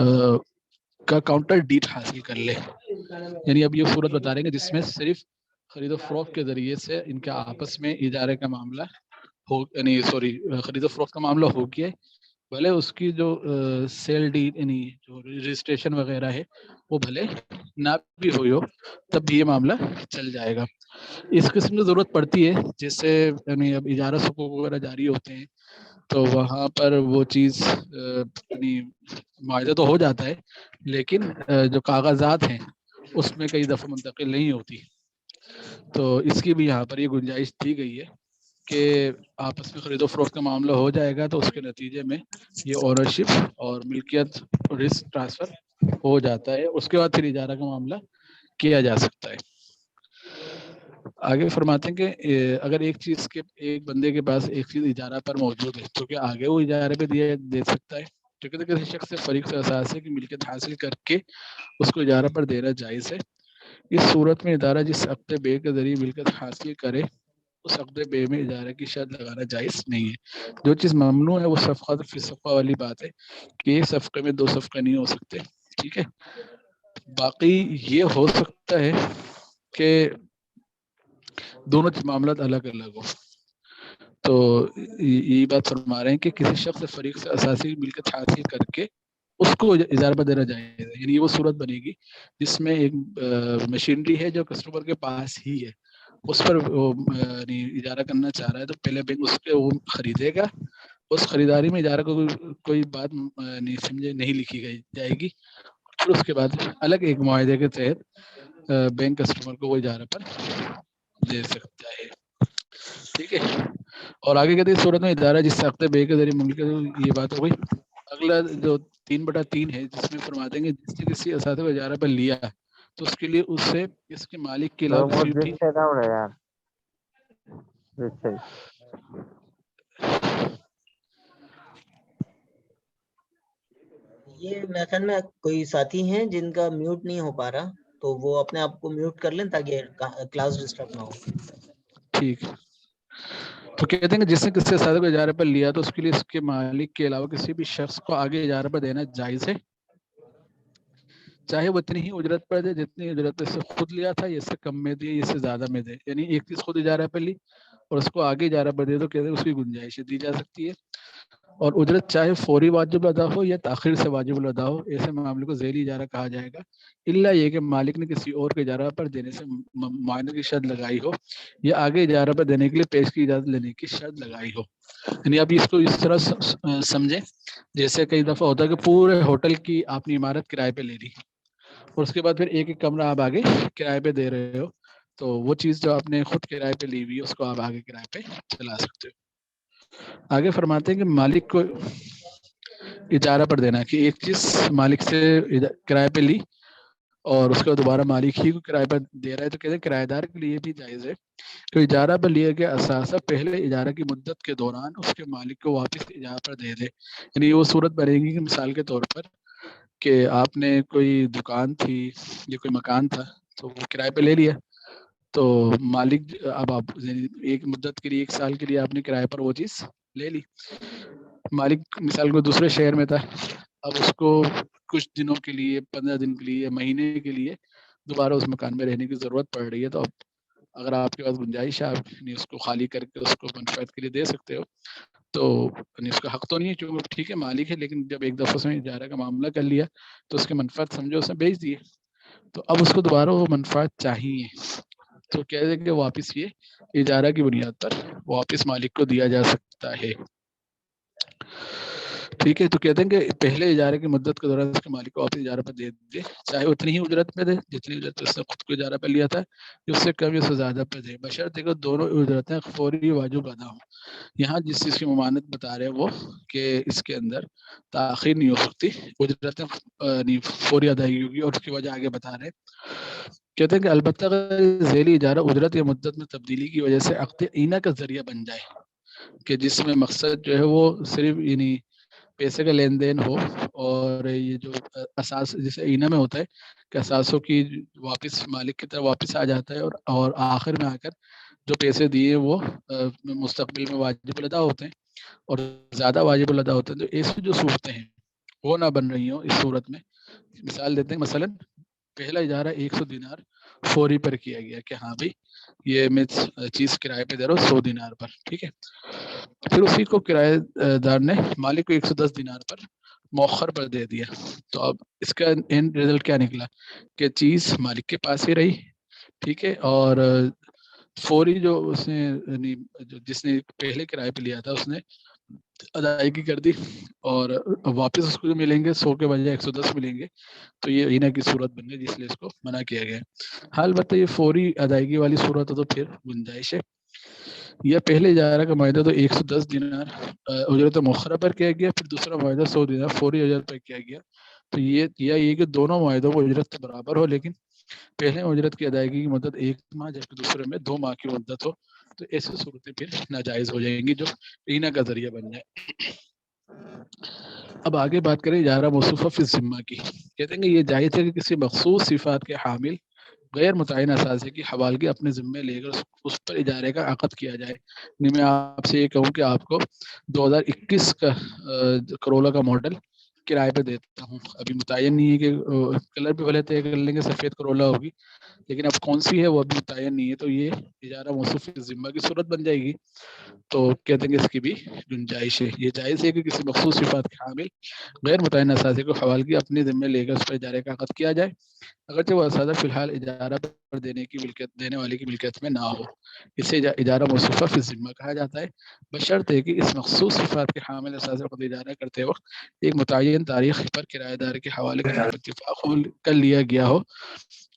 کا کاؤنٹر ڈیٹ حاصل کر لے. یعنی اب یہ صورت بتا رہے ہیں جس میں صرف خرید و فروخت کے ذریعے سے ان کا آپس میں اجارے کا معاملہ ہو یعنی خرید و فروخت کا معاملہ ہو گیا بھلے اس کی جو سیل ڈیڈ یعنی جو رجسٹریشن وغیرہ ہے وہ بھلے نہ بھی ہوئی ہو تب بھی یہ معاملہ چل جائے گا. اس قسم کی ضرورت پڑتی ہے جس سے یعنی اب اجارہ حقوق وغیرہ جاری ہوتے ہیں تو وہاں پر وہ چیز یعنی معاہدہ تو ہو جاتا ہے لیکن جو کاغذات ہیں اس میں کئی دفعہ منتقل نہیں ہوتی. تو اس کی بھی یہاں پر یہ گنجائش دی گئی ہے کہ آپس میں خرید و فروخت کا معاملہ ہو جائے گا تو اس کے نتیجے میں یہ اونرشپ اور ملکیت رسک ٹرانسفر ہو جاتا ہے اس کے بعد پھر اجارہ کا معاملہ کیا جا سکتا ہے. آگے فرماتے ہیں کہ اگر ایک بندے کے پاس ایک چیز اجارہ پر موجود ہے تو کیا آگے وہ اجارے پہ دے سکتا ہے کیونکہ کسی شخص سے فریق سے اثاثے کی ملکیت حاصل کر کے اس کو اجارہ پر دینا جائز ہے. اس صورت میں ادارہ جس عقد بے کے ذریعے ملکیت حاصل کرے اس عقد بے میں ادارے کی شرط لگانا جائز نہیں ہے. جو چیز ممنوع ہے وہ صفقہ فی صفقہ والی بات ہے کہ ایک صفقے میں 2 صفقے نہیں ہو سکتے ٹھیک ہے. باقی یہ ہو سکتا ہے کہ دونوں معاملات الگ الگ ہو. تو یہ بات فرما رہے ہیں کہ کسی شخص فریق سے اساسی ملکیت حاصل کر کے اس کو اجارہ پر دینا جائز ہے. یعنی وہ صورت بنے گی جس میں ایک مشینری ہے جو کسٹمر کے پاس ہی ہے, اس پر اجارہ کرنا چاہ رہا ہے, تو پہلے بینک اس کے وہ خریدے گا. اس خریداری میں اجارہ کو کوئی بات نہیں سمجھے نہیں لکھی گئی جائے گی. پھر اس کے بعد الگ ایک معاہدے کے تحت بینک کسٹمر کو وہ اجارہ پر دے سکتا ہے. ٹھیک ہے. اور آگے کہتے ہیں صورت میں ادارہ جس ساختہ بے کے ذریعے مملکت, یہ بات ہو گئی. اگلا جو 3/3 ہے جس میں فرماتے ہیں کہ جس نے کسی اساتذہ کو اجارہ پر لیا تو اس کے لیے اس سے اس کے مالک کے علاوہ کسی بھی
یہ میتھڈ میں کوئی ساتھی ہیں جن کا میوٹ نہیں ہو پا رہا, تو وہ اپنے آپ کو میوٹ کر لیں تاکہ کلاس ڈسٹرب نہ ہو.
ٹھیک. تو کہتے ہیں کہ جس نے کسی اساتذہ کو اجارے پر لیا تو اس کے لیے اس کے مالک کے علاوہ کسی بھی شخص کو آگے اجارے پر دینا جائز ہے, چاہے وہ اتنی ہی اجرت پر دے جتنی اجرت سے خود لیا تھا, یا اس سے کم میں دے, اس سے زیادہ میں دے. یعنی ایک چیز خود اجارہ پر لی اور اس کو آگے اجارہ پر دے تو کہتے ہیں اس کی گنجائش دی جا سکتی ہے. اور اجرت چاہے فوری واجب ادا ہو یا تاخیر سے واجب الادا ہو, ایسے معاملے کو ذیلی اجارہ کہا جائے گا, الا یہ کہ مالک نے کسی اور کو اجارہ پر دینے سے معاہدے کی شرط لگائی ہو یا آگے اجارہ پر دینے کے لیے پیش کی اجازت لینے کی شرط لگائی ہو. یعنی اب اس کو اس طرح سمجھیں جیسے کئی دفعہ ہوتا ہے کہ پورے ہوٹل کی آپ نے عمارت کرائے پہ لے لی اور اس کے بعد پھر ایک ایک کمرہ آپ آگے کرائے پہ دے رہے ہو, تو وہ چیز جو آپ نے خود کرائے پہ لی ہوئی ہے اس کو آپ آگے کرائے پہ چلا سکتے ہو. آگے فرماتے ہیں کہ مالک کو اجارہ پر دینا, کہ ایک چیز مالک سے کرائے پہ لی اور اس کو دوبارہ مالک ہی کو کرائے پر دے رہا ہے, تو کہتے ہیں کرایہ دار کے لیے بھی جائز ہے کہ اجارہ پر لیا گیا اثاثہ پہلے اجارہ کی مدت کے دوران اس کے مالک کو واپس اجارہ پر دے دے. یعنی وہ صورت بنے گی کہ مثال کے طور پر کہ آپ نے کوئی دکان تھی یا کوئی مکان تھا تو وہ کرائے پہ لے لیا, تو مالک اب آپ ایک مدت کے لیے 1 سال کے لیے آپ نے کرائے پر وہ چیز لے لی. مالک مثال کو دوسرے شہر میں تھا, اب اس کو کچھ دنوں کے لیے 15 دن کے لیے مہینے کے لیے دوبارہ اس مکان میں رہنے کی ضرورت پڑ رہی ہے, تو اب اگر آپ کے پاس گنجائش ہے آپ اس کو خالی کر کے اس کو منفعت کے لیے دے سکتے ہو. تو اس کا حق تو نہیں ہے کیونکہ ٹھیک ہے مالک ہے, لیکن جب ایک دفعہ سے اجارہ کا معاملہ کر لیا تو اس کے منفعت سمجھو اس نے بیچ دیے, تو اب اس کو دوبارہ وہ منفعت چاہیے, تو کہہ دیں کہ واپس یہ اجارہ کی بنیاد پر واپس مالک کو دیا جا سکتا ہے. ٹھیک ہے. تو کہتے ہیں کہ پہلے اجارے کی مدت کے دوران اس کے مالک کو واپس اجارہ پر دے دے, چاہے اتنی ہی اجرت میں دے جتنی اجرت اس نے خود کو اجارہ پر لیا تھا, اس سے کم یا اس سے زیادہ پہ دے, بشرطے کہ دونوں اجرتیں فوری واجب ادا ہوں. یہاں جس چیز کی ممانعت بتا رہے ہیں وہ کہ اس کے اندر تاخیر نہیں ہو سکتی, اجرتیں فوری ادائیگی ہوگی, اور اس کی وجہ آگے بتا رہے ہیں. کہتے ہیں کہ البتہ اگر ذیلی اجارہ اجرت یا مدت میں تبدیلی کی وجہ سے عقد اینہ کا ذریعہ بن جائے, کہ جس میں مقصد جو ہے وہ صرف یعنی پیسے کا لین دین ہو, اور یہ جو اساس جیسے اینہ میں ہوتا ہے کہ اثاثوں کی واپس مالک کی طرف واپس آ جاتا ہے, اور آخر میں آ کر جو پیسے دیے وہ مستقبل میں واجب الادا ہوتے ہیں اور زیادہ واجب الادا ہوتے ہیں. تو ایسی جو صورتیں ہیں وہ نہ بن رہی ہوں اس صورت میں. مثال دیتے ہیں, مثلا پہلا اجارہ 100 دینار فوری پر کیا گیا کہ ہاں بھائی یہ میں چیز کرائے پہ دے رہا ہوں 100 دینار پر, ٹھیک ہے. پھر اسی کو کرایہ دار نے مالک کو 110 دینار پر مؤخر پر دے دیا, تو اب اس کا اینڈ رزلٹ کیا نکلا کہ چیز مالک کے پاس ہی رہی, ٹھیک ہے. اور فوری جو اس نے جس نے پہلے کرائے پہ لیا تھا اس نے ادائیگی کر دی, اور واپس اس کو جو ملیں گے 100 کے بجائے 110 ملیں گے, تو یہ اینہ کی صورت بن گئی جس لیے اس کو منع کیا گیا. حال البتہ یہ فوری ادائیگی والی صورت ہے تو پھر گنجائش ہے. یہ پہلے اجارہ کا معاہدہ تو 110 دینار اجرت مؤخرہ پر کیا گیا, پھر دوسرا معاہدہ 100 دینار فوری اجرت پر کیا گیا. تو یہ کہ دونوں معاہدوں کو اجرت برابر ہو, لیکن پہلے اجرت کی ادائیگی کی مدت 1 ماہ جبکہ دوسرے میں 2 ماہ کی مدت ہو, تو ایسی صورتیں پھر ناجائز ہو جائیں گی جو اینہ کا ذریعہ بن جائے. اب آگے بات کریں اجارہ موصوفہ فی الذمہ کی. کہتے ہیں کہ یہ جائز ہے کہ کسی مخصوص صفات کے حامل غیر متعین اثاثے کی حوالگی اپنے ذمے لے کر اس پر اجارے کا عقد کیا جائے. میں آپ سے یہ کہوں کہ آپ کو 2021 کا کرولا کا ماڈل کرائے پہ دیتا ہوں. ابھی متعین نہیں ہے کہ کلر بھی بھلے طے کر لیں گے سفید کرولا ہوگی، لیکن اب کون سی ہے وہ ابھی متعین نہیں ہے. تو یہ اجارہ موصوف فی الذمہ کی صورت بن جائے گی. تو کہتے ہیں کہ اس کی بھی گنجائش ہے. یہ جائز ہے کہ کسی مخصوص صفات کے حامل غیر متعین اثاثے کو حوالگی اپنے ذمہ لے کر اس پر اجارے کا عقد کیا جائے، اگرچہ وہ اثاثہ فی الحال اجارہ پر دینے والے کی ملکیت میں نہ ہو. اسے اجارہ موصوفہ فی الذمہ کہا جاتا ہے، بشرط کہ اس مخصوص صفات کے حامل اثاثے کو اجارہ کرتے وقت ایک متعین تاریخ پر کرایہ دار کے حوالے کرنے پر اتفاق کر لیا گیا ہو،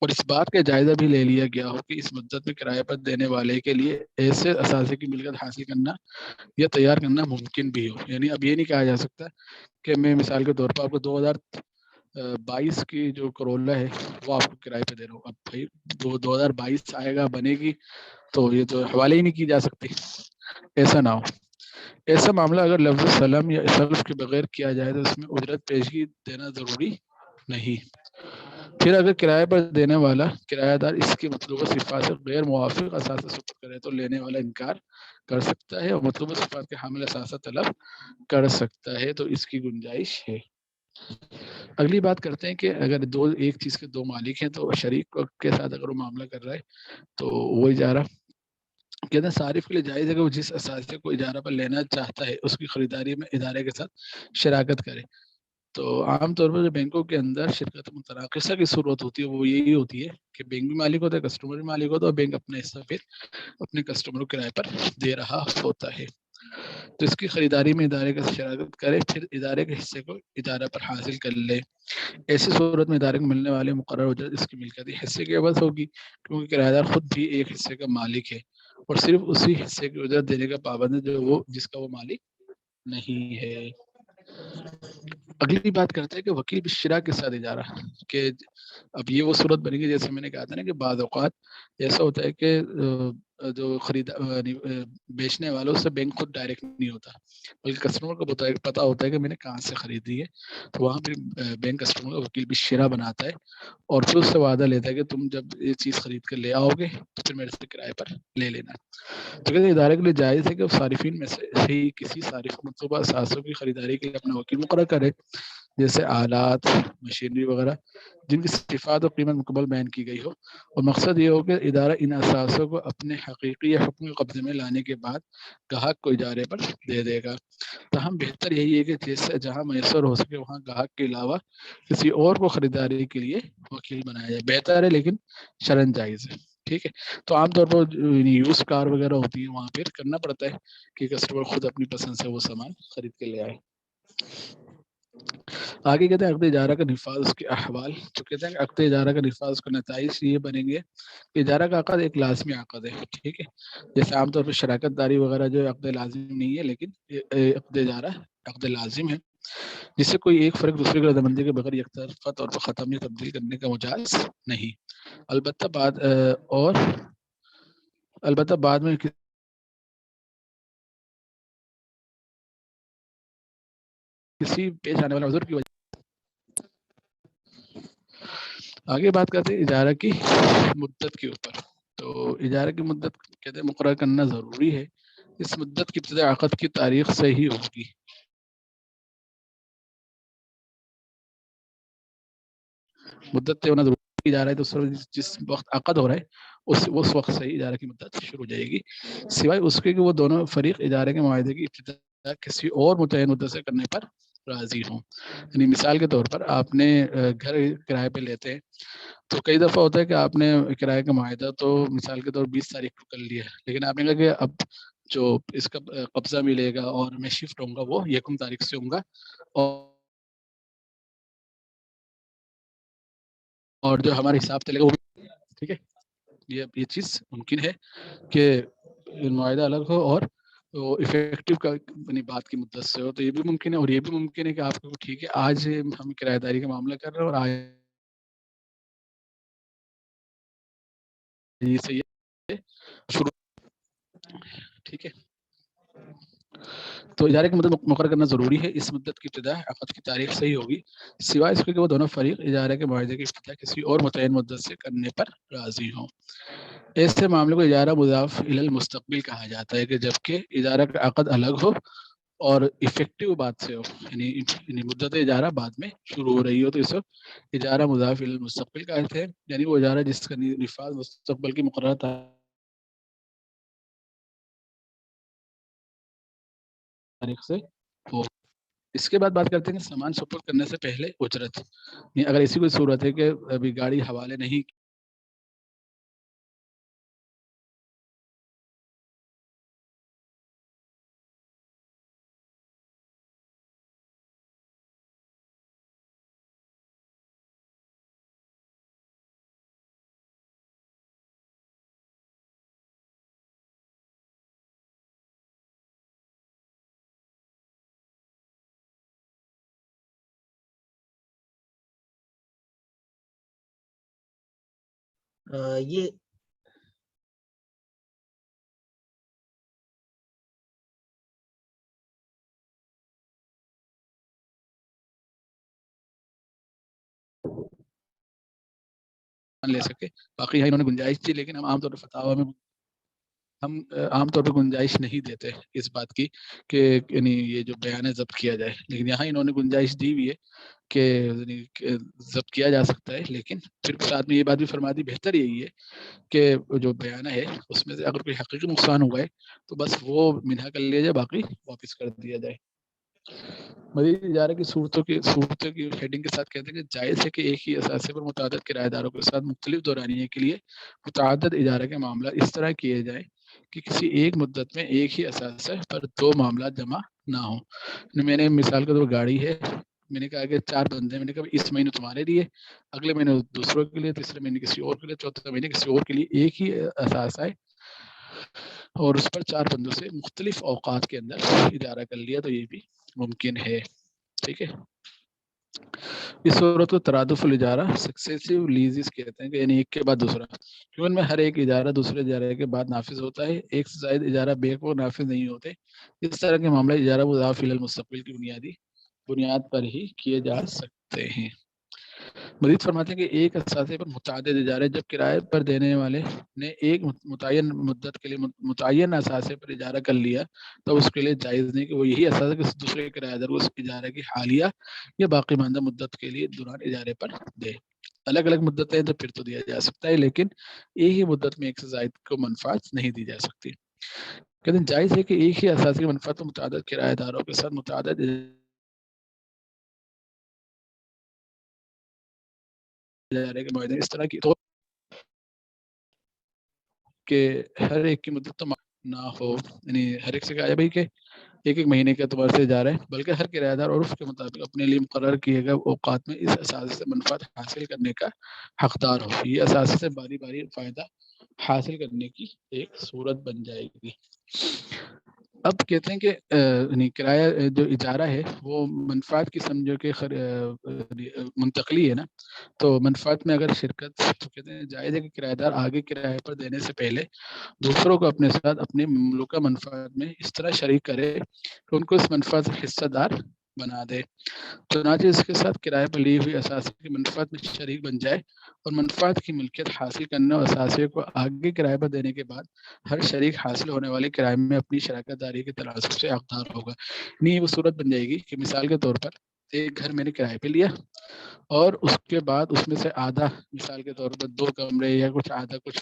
اور اس بات کا جائزہ بھی لے لیا گیا ہو کہ اس مدت میں کرایہ پر دینے والے کے لیے ایسے اثاثے کی ملکیت حاصل کرنا یا تیار کرنا ممکن بھی ہو. یعنی اب یہ نہیں کہا جا سکتا کہ میں مثال کے طور پر آپ کو 2022 کی جو کرولا ہے وہ آپ کو کرائے پہ دے رہا ہوں. اب بھائی 2022 آئے گا بنے گی تو یہ تو حوالے ہی نہیں کی جا سکتی. ایسا نہ ہو. ایسا معاملہ اگر لفظ سلم یا سلف کے بغیر کیا جائے تو اس میں اجرت پیشگی دینا ضروری نہیں. پھر اگر کرایہ پر دینے والا کرایہ دار اس کی مطلوبہ صفات سے غیر موافق اثاثہ سپرد کرے تو لینے والا انکار کر سکتا ہے اور مطلوبہ صفات کے حامل اثاثہ طلب کر سکتا ہے. تو اس کی گنجائش ہے. اگلی بات کرتے ہیں کہ اگر ایک چیز کے دو مالک ہیں تو شریک کے ساتھ اگر وہ معاملہ کر رہا ہے تو وہ اجارہ کہتے ہیں صارف کے لیے جائز ہے کہ وہ جس اثاثے کو اجارہ پر لینا چاہتا ہے اس کی خریداری میں ادارے کے ساتھ شراکت کرے. تو عام طور پر جو بینکوں کے اندر شرکت متراکسہ کی صورت ہوتی ہے وہ یہی ہوتی ہے کہ بینک بھی مالک ہوتا ہے، کسٹمر بھی مالک ہوتا ہے، اور بینک اپنا حصہ پھر اپنے کسٹمر کو کرائے پر دے رہا ہوتا ہے. تو اس کی خریداری میں ادارے کا شراکت کرے، پھر ادارے کے حصے کو ادارہ پر حاصل کر لے. ایسی صورت میں ادارے کو ملنے والے مقرر اجرت اس کی ملکیتی حصے کی عوض ہوگی، کیونکہ کرایہ دار خود بھی ایک حصے کا مالک ہے اور صرف اسی حصے کی اجرت دینے کا پابند ہے جو جس کا وہ مالک نہیں ہے. اگلی بات کرتے ہیں کہ وکیل بالشراء کے ساتھ اجارہ، کہ اب یہ وہ صورت بنے گی جیسے میں نے کہا تھا نا کہ بعض اوقات ایسا ہوتا ہے کہ جو بیچنے والوں سے بینک خود ڈائریکٹ نہیں ہوتا، بلکہ کسٹمر کو پتا ہوتا ہے کہ میں نے کہاں سے خریدی ہے. تو وہاں پہ بینک کسٹمر کا وکیل بالشراء بناتا ہے اور پھر اس سے وعدہ لیتا ہے کہ تم جب یہ چیز خرید کر لے آؤ گے تو پھر میرے سے کرائے پر لے لینا. تو کہتے ہیں ادارے کے لیے جائز ہے کہ صارفین میں سے ہی کسی صارف مطلوبہ اثاثوں کی خریداری کے لیے اپنا وکیل مقرر کرے، جیسے آلات، مشینری وغیرہ جن کی صفات اور قیمت مکمل بیان کی گئی ہو، اور مقصد یہ ہو کہ ادارہ ان اثاثوں کو اپنے حقیقی یا حکمی قبضے میں لانے کے بعد گاہک کو اجارے پر دے دے گا. تاہم بہتر یہی ہے کہ جیسے جہاں میسر ہو سکے وہاں گاہک کے علاوہ کسی اور کو خریداری کے لیے وکیل بنایا جائے. بہتر ہے لیکن شرعاً جائز ہے. ٹھیک ہے. تو عام طور پر یوز کار وغیرہ ہوتی ہے وہاں پہ کرنا پڑتا ہے کہ کسٹمر خود اپنی پسند سے وہ سامان خرید کے لے آئے. آگے کہتے ہیں عقد اجارہ کا نفاذ، اس کے احوال. جو کہتے ہیں کہ عقد اجارہ کا نفاذ، اس کا نتائج یہ بنیں گے کہ اجارہ کا عقد ایک لازمی عقد ہے. ٹھیک ہے. جیسے عام طور پر شراکت داری وغیرہ جو عقد لازم نہیں ہے، لیکن عقد اجارہ عقد لازم ہے، جس سے کوئی ایک فرق دوسرے کی رضامندی کے بغیر یکطرفہ طور پر ختم یا تبدیل کرنے کا مجاز نہیں. البتہ بعد میں کسی پیش آنے والے عذر کی وجہ. آگے بات کرتے ہیں اجارہ کی مدت کے اوپر. تو اجارہ کی مدت کہتے ہیں مقرر کرنا ضروری ہے. اس مدت کی ابتدا عقد کی تاریخ سے ہی ہوگی. مدت طے ہونا ضروری اجارہ ہے تو جس وقت عقد ہو رہا ہے اس وقت سے ہی اجارہ کی مدت شروع ہو جائے گی، سوائے اس کے کہ وہ دونوں فریق اجارے کے معاہدے کی ابتدا کسی اور متعین مدت سے کرنے پر راضی ہوں. یعنی مثال کے طور پر آپ نے گھر کرائے پہ لیتے ہیں تو کئی دفعہ ہوتا ہے کہ آپ نے کرائے کا معاہدہ تو مثال کے طور 20 تاریخ کو کر لیا، لیکن آپ نے کہا کہ اب جو اس کا قبضہ ملے گا اور میں شفٹ ہوں گا وہ 1 تاریخ سے ہوں گا، اور جو ہمارے حساب چلے گا وہ. ٹھیک ہے. یہ چیز ممکن ہے کہ معاہدہ الگ ہو اور وہ افیکٹو کا بات کی مدت سے ہو. تو یہ بھی ممکن ہے، اور یہ بھی ممکن ہے کہ آپ کو ٹھیک ہے آج ہم کرایہ داری کا معاملہ کر رہے ہیں اور آج سے یہ شروع. ٹھیک ہے. تو اجارے کی مدت مقرر کرنا ضروری ہے. اس مدت کی ابتدا عقد کی تاریخ سے ہی ہوگی، سوائے اس کے کہ وہ دونوں فریق اجارے کے معاہدے کی ابتدا کسی اور متعین مدت سے کرنے پر راضی ہوں. ایسے معاملے کو اجارہ مضاف الی المستقبل کہا جاتا ہے کہ جبکہ اجارہ کا عقد الگ ہو اور افیکٹو بات سے ہو، یعنی مدت اجارہ بعد میں شروع ہو رہی ہو، تو اس وقت اجارہ مضاف الی المستقبل کا ہے، یعنی وہ اجارہ جس کا نفاذ مستقبل کی مقررہ تاریخ سے ہو۔ اس کے بعد بات کرتے ہیں کہ سامان سپرد کرنے سے پہلے اجرت، یعنی اگر ایسی کوئی صورت ہے کہ ابھی گاڑی حوالے نہیں
یہ
لے سکے، باقی یہاں انہوں نے گنجائش دی، لیکن ہم عام طور پر فتاوی میں ہم عام طور پہ گنجائش نہیں دیتے اس بات کی کہ یعنی یہ جو بیان ہے ضبط کیا جائے، لیکن یہاں انہوں نے گنجائش دی ہوئی ہے کہ ضبط کیا جا سکتا ہے، لیکن پھر ساتھ میں یہ بات بھی فرما دی بہتر یہی ہے کہ جو بیانہ ہے اس میں سے اگر کوئی حقیقی نقصان ہوا ہے تو بس وہ منہا کر لیا جائے، باقی واپس کر دیا جائے۔ مزید اجارہ کی صورتوں کی ہیڈنگ کے ساتھ کہتے ہیں کہ جائز ہے کہ ایک ہی اثاثے پر متعدد کرایہ داروں کے ساتھ مختلف دورانیے کے لیے متعدد اجارہ کے معاملات اس طرح کیے جائیں کہ کسی ایک مدت میں ایک ہی اثاثے پر دو معاملات جمع نہ ہوں۔ میں نے مثال کے طور پر گاڑی ہے، میں نے کہا کہ 4 بندے، میں نے کہا اس مہینے تمہارے لیے، اگلے مہینے دوسروں کے لیے، تیسرے مہینے کسی اور کے لیے، چوتھے مہینے کسی اور کے لیے، ایک ہی اثاثہ ہے اور اس پر 4 بندوں سے مختلف اوقات کے اندر اجارہ کر لیا تو یہ بھی ممکن ہے۔ ٹھیک ہے، اس صورت کو ترادف الاجارہ سکسیسیو لیزز کہتے ہیں، کہ یعنی ایک کے بعد دوسرا، کیوں ان میں ہر ایک اجارہ دوسرے اجارے کے بعد نافذ ہوتا ہے، ایک سے زائد اجارہ بیک وقت نافذ نہیں ہوتے۔ اس طرح کے معاملے اجارہ مضاف الی المستقبل کی بنیاد پر ہی کیے جا سکتے ہیں۔ مزید فرماتے ہیں کہ ایک اثاثے پر متعدد اجارے، جب کرائے پر دینے والے نے ایک متعین مدت کے لیے متعین اثاثے پر اجارہ کر لیا تو اس کے لیے جائز نہیں کہ وہ یہی اثاثہ کسی دوسرے کرایہ دار کو اس اجارے کی حالیہ یا باقی ماندہ مدت کے لیے دوران اجارے پر دے۔ الگ الگ مدتیں ہیں تو پھر تو دیا جا سکتا ہے، لیکن ایک ہی مدت میں ایک سے زائد کو منفعت نہیں دی جا سکتی۔ کہتے ہیں جائز ہے کہ ایک ہی اثاثے کی منفعت کو متعدد کرایہ داروں کے ساتھ متعدد اجارے کے معاہدے اس طرح کی تو کہ ہر ایک کی مدت تو نہ ہو، یعنی ہر ایک سے کہا جائے بھائی کہ ایک ایک مہینے کے اعتبار سے جا رہا ہے، بلکہ ہر کرایہ دار اور اس کے مطابق اپنے لیے مقرر کیے گئے اوقات میں اس اثاثے سے منفعت حاصل کرنے کا حقدار ہو۔ یہ اثاثے سے باری باری فائدہ حاصل کرنے کی ایک صورت بن جائے گی۔ اب کہتے ہیں کہ کرایہ جو اجارہ ہے وہ منفعت کی سمجھو کہ منتقلی ہے نا، تو منفعت میں اگر شرکت، تو کہتے ہیں جائز ہے کہ کرایہ دار آگے کرایہ پر دینے سے پہلے دوسروں کو اپنے ساتھ اپنے مملوکہ منفعت میں اس طرح شریک کرے کہ ان کو اس منفعت سے حصہ دار بنا دے، چنانچہ اس کے ساتھ کرائے پر لی ہوئی اثاثے کی منفعت میں شریک بن جائے اور منفعت کی ملکیت حاصل کرنے اور اثاثے کو آگے کرائے پر دینے کے بعد ہر شریک حاصل ہونے والے کرائے میں اپنی شراکت داری کے تناسب سے حقدار ہوگا۔ نہیں وہ صورت بن جائے گی کہ مثال کے طور پر ایک گھر میں نے کرائے پہ لیا اور اس کے بعد اس میں سے آدھا، مثال کے طور پر 2 کمرے یا کچھ آدھا کچھ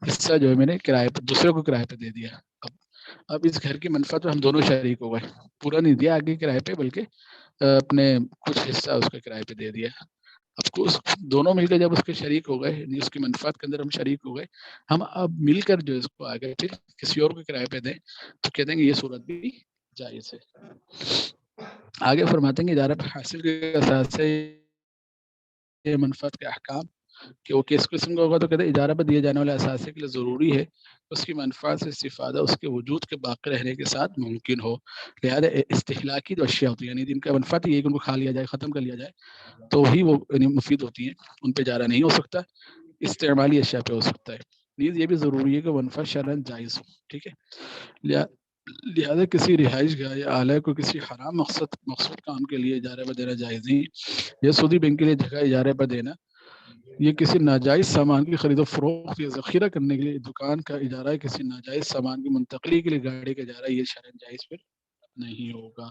حصہ جو ہے میں نے کرائے پر دوسرے کو کرائے پہ دے دیا۔ اب اس گھر کی منفعت میں ہم دونوں شریک ہو گئے، پورا نہیں دیا آگے کرائے پہ، بلکہ اپنے کچھ حصہ اس کے کرائے پہ دے دیا۔ اب کو دونوں مل کے جب اس کے شریک ہو گئے، یعنی اس کی منفعت کے اندر ہم شریک ہو گئے، ہم اب مل کر جو اس کو آگے پھر کسی اور کو کرائے پہ دیں تو کہتے ہیں کہ یہ صورت بھی جائز ہے۔ آگے فرماتے ہیں کہ اجارہ پر حاصل کے اثاثے منفعت کے احکام کہ وہ کس قسم کا ہوگا، تو کہتے ہیں اجارہ پر دیے جانے والے اثاثے کے لیے ضروری ہے اس کی منفعت سے استفادہ اس کے وجود کے باقی رہنے کے ساتھ ممکن ہو، لہذا استہلاکی جو اشیاء ہوتی ہیں یعنی جن کا منفعت یہ ہے کہ ان کو کھا لیا جائے، ختم کر لیا جائے تو ہی وہ یعنی مفید ہوتی ہیں، ان پہ اجارہ نہیں ہو سکتا، استعمالی اشیاء پہ ہو سکتا ہے۔ نیز یہ بھی ضروری ہے کہ منفعت شرعاً جائز ہو، ٹھیک ہے، لہذا کسی رہائش گاہ یا آلہ کو کسی حرام مقصود کام کے لیے اجارے پر دینا جائز نہیں۔ یہ سودی بینک کے لیے جگہ اجارے پر دینا، یہ کسی ناجائز سامان کی خرید و فروخت یا ذخیرہ کرنے کے لیے دکان کا اجارہ، کسی ناجائز سامان کی منتقلی کے لیے گاڑی کا اجارہ، یہ شرعاً جائز پھر نہیں ہوگا۔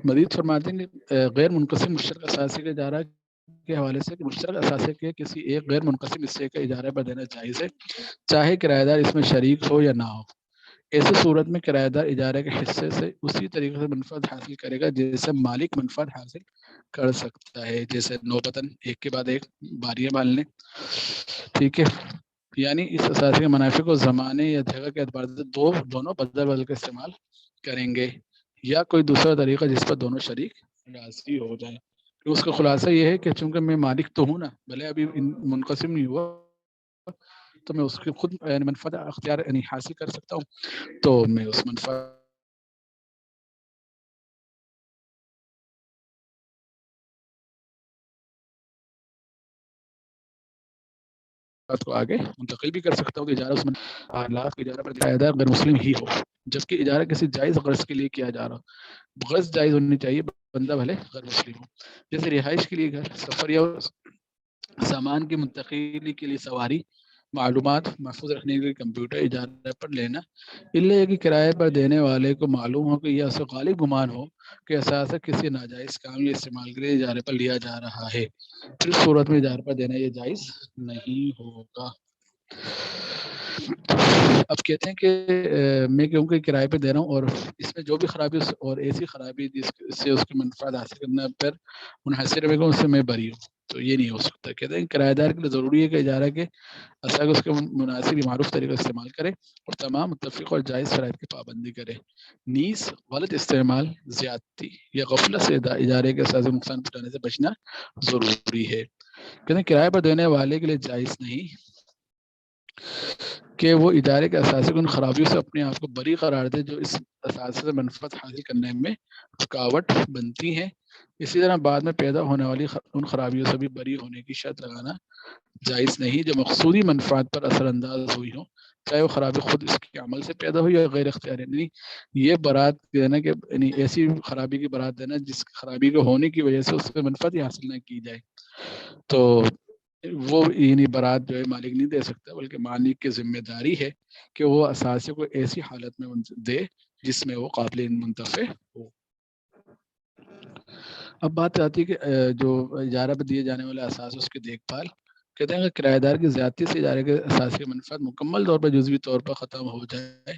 مزید فرماتے ہیں کہ غیر منقسم مشترک اثاثے کے اجارہ کے حوالے سے مشترک اثاثے کے کسی ایک غیر منقسم حصے کا اجارہ پر دینا جائز ہے، چاہے کرایہ دار اس میں شریک ہو یا نہ ہو۔ ایسی صورت میں کرایہ دار اجارے کے حصے سے اسی طریقے سے منفعت حاصل کرے گا جیسے مالک منفعت حاصل کر سکتا ہے، جیسے نوبتاً ایک کے بعد ایک باریاں بالنے، ٹھیک ہے۔ یعنی اس اثاثے کے منافع کو زمانے یا جگہ کے اعتبار سے دونوں بدل بدل کے استعمال کریں گے، یا کوئی دوسرا طریقہ جس پر دونوں شریک راضی ہو جائیں۔ اس کا خلاصہ یہ ہے کہ چونکہ میں مالک تو ہوں نا، بھلے ابھی منقسم نہیں ہوا، تو میں اس کی خود منفعت اختیار یعنی حاصل کر سکتا ہوں، تو میں اس منفعت کو آگے منتقل بھی کر سکتا ہوں کہ اجارہ اس میں آلات کے اجارہ پر کرایہ دار غیر مسلم ہی ہو، جبکہ اجارہ کسی جائز غرض کے لیے کیا جا رہا ہو۔ غرض جائز ہونی چاہیے، بندہ بھلے غیر مسلم ہو، جیسے رہائش کے لیے گھر، سفر یا سامان کی منتقلی کے لیے سواری، معلومات محفوظ رکھنے کے لیے کمپیوٹر اجارہ پر لینا، اللہ کہ کرائے پر دینے والے کو معلوم ہو کہ یہ اسے غالب گمان ہو کہ اثاثہ کسی ناجائز کام یا استعمال کے لیے اجارے پر لیا جا رہا ہے، پھر اس صورت میں اجارے پر دینا یہ جائز نہیں ہوگا۔ اب کہتے ہیں کہ میں کیونکہ کرائے پہ دے رہا ہوں اور اس میں جو بھی خرابی اور ایسی خرابی جس سے اس کی منفعت حاصل کرنا پر منحصر رہے گا، اس سے میں بری ہوں، تو یہ نہیں ہو سکتا۔ کہتے ہیں کرایہ دار کے لیے ضروری ہے کہ اجارہ کے اثاثے اس کے مناسب معروف طریقے سے استعمال کرے اور تمام متفق اور جائز شرائط کی پابندی کرے۔ نیز غلط استعمال، زیادتی یا غفلت سے اجارے کے اثاثے نقصان پہنچانے سے بچنا ضروری ہے۔ کہتے ہیں کرائے پر دینے والے کے لیے جائز نہیں کہ وہ ادارے کے اثاثے کی ان خرابیوں سے اپنے آپ کو بری قرار دے جو اس اثاثے سے منفعت حاصل کرنے میں رکاوٹ بنتی ہیں۔ اسی طرح بعد میں پیدا ہونے والی ان خرابیوں سے بھی بری ہونے کی شرط لگانا جائز نہیں جو مقصودی منفعت پر اثر انداز ہوئی ہو، چاہے وہ خرابی خود اس کے عمل سے پیدا ہوئی یا غیر اختیاری۔ یعنی یہ برات دینا کہ یعنی ایسی خرابی کی برات دینا جس خرابی کے ہونے کی وجہ سے اس سے منفعت ہی حاصل نہ کی جائے، تو وہ یعنی برات جو ہے مالک نہیں دے سکتا، بلکہ مالک کی ذمہ داری ہے کہ وہ اثاثے کو ایسی حالت میں دے جس میں وہ قابل منتفع ہو۔ اب بات آتی ہے کہ جو اجارہ پہ دیے جانے والے اثاثے اس کی دیکھ بھال، کہتے ہیں کہ کرایہ دار کی زیادتی سے اجارے کے اثاثے کی منفعت مکمل طور پر جزوی طور پر ختم ہو جائے،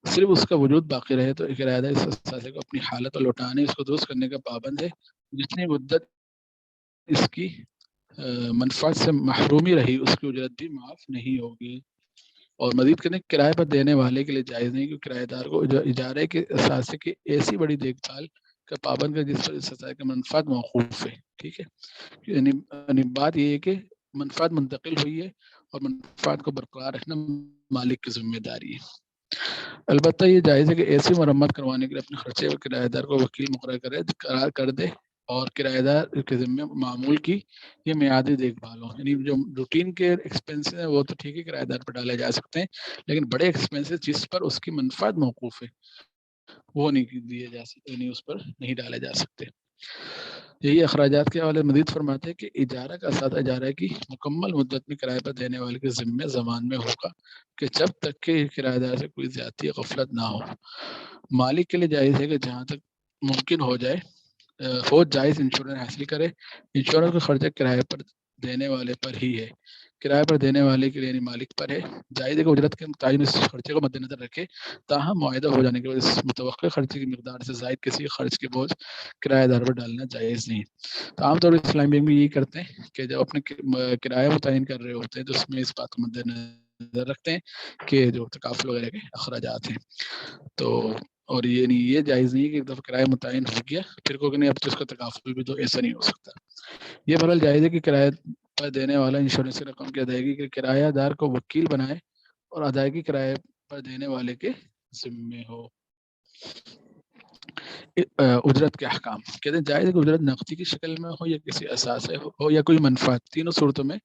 صرف اس کا وجود باقی رہے، تو کرایہ دار اس اثاثے کو اپنی حالت پر لوٹانے، اس کو درست کرنے کا پابند ہے۔ جتنی مدت اس کی منفعت سے محرومی رہی، اس کی اجرت بھی معاف نہیں ہوگی۔ اور مزید کرنے کرائے پر دینے والے کے لیے جائز نہیں کہ کرایہ دار کو اجارے کے اثاثے کی ایسی بڑی دیکھ بھال کا پابند ہے جس پر اس اثاثے کا منفعت موقوف ہے، ٹھیک ہے۔ یعنی بات یہ ہے کہ منفعت منتقل ہوئی ہے اور منفعت کو برقرار رکھنا مالک کی ذمہ داری ہے۔ البتہ یہ جائز ہے کہ ایسی مرمت کروانے کے لیے اپنے خرچے پر کرایہ دار کو وکیل مقرر کر دے اور کرایہ دار کے ذمہ معمول کی یہ میعادی دیکھ بھال ہو۔ یعنی جو روٹین کے ایکسپینسز ہیں وہ تو ٹھیک ہے کرایہ دار پر ڈالے جا سکتے ہیں، لیکن بڑے ایکسپینسز جس پر اس کی منفعت موقوف ہے وہ نہیں دیے جا سکتے، یعنی اس پر نہیں ڈالے جا سکتے۔ یہی اخراجات کے حوالے مزید فرماتے ہیں کہ اجارہ کا ساتھ اجارہ کی مکمل مدت میں کرایہ پر دینے والے کے ذمہ زمان میں ہوگا کہ جب تک کہ کرایہ دار سے کوئی زیادتی یا غفلت نہ ہو۔ مالک کے لیے جائز ہے کہ جہاں تک ممکن ہو جائز انشورنس حاصل کرے۔ انشورنس کا خرچہ کرایہ پر دینے والے پر ہی ہے، کرایہ پر دینے والے کے لیے یعنی مالک پر ہے۔ جائز ہے کہ اجرت کے متعین اس خرچے کو مد نظر رکھے، تاہم معاہدہ ہو جانے کے بعد اس متوقع خرچے کی مقدار سے زائد کسی خرچ کے بوجھ کرایہ دار پر ڈالنا جائز نہیں۔ تو عام طور پر اسلامی بینک بھی یہی کرتے ہیں کہ جب اپنے کرایہ متعین کر رہے ہوتے ہیں تو اس میں اس بات کو مد نظر رکھتے ہیں کہ جو تکافل وغیرہ کے اخراجات ہیں، تو اور یہ نہیں، یہ جائز نہیں ہے کہ ایک دفعہ کرایہ متعین ہو گیا پھر کو کہ نہیں اب تو اس کا تکافل بھی، تو ایسا نہیں ہو سکتا۔ یہ بہرحال جائز ہے کہ کرایہ پر دینے والا انشورنس کی رقم کی ادائیگی کے کرایہ دار کو وکیل بنائے اور ادائیگی کرایہ پر دینے والے کے ذمے ہو۔ اجرت کے احکام کہتے ہیں جائز ہے کہ اجرت نقدی کی شکل میں ہو یا کسی اثاثے ہو یا کوئی منفعت، تینوں صورتوں میں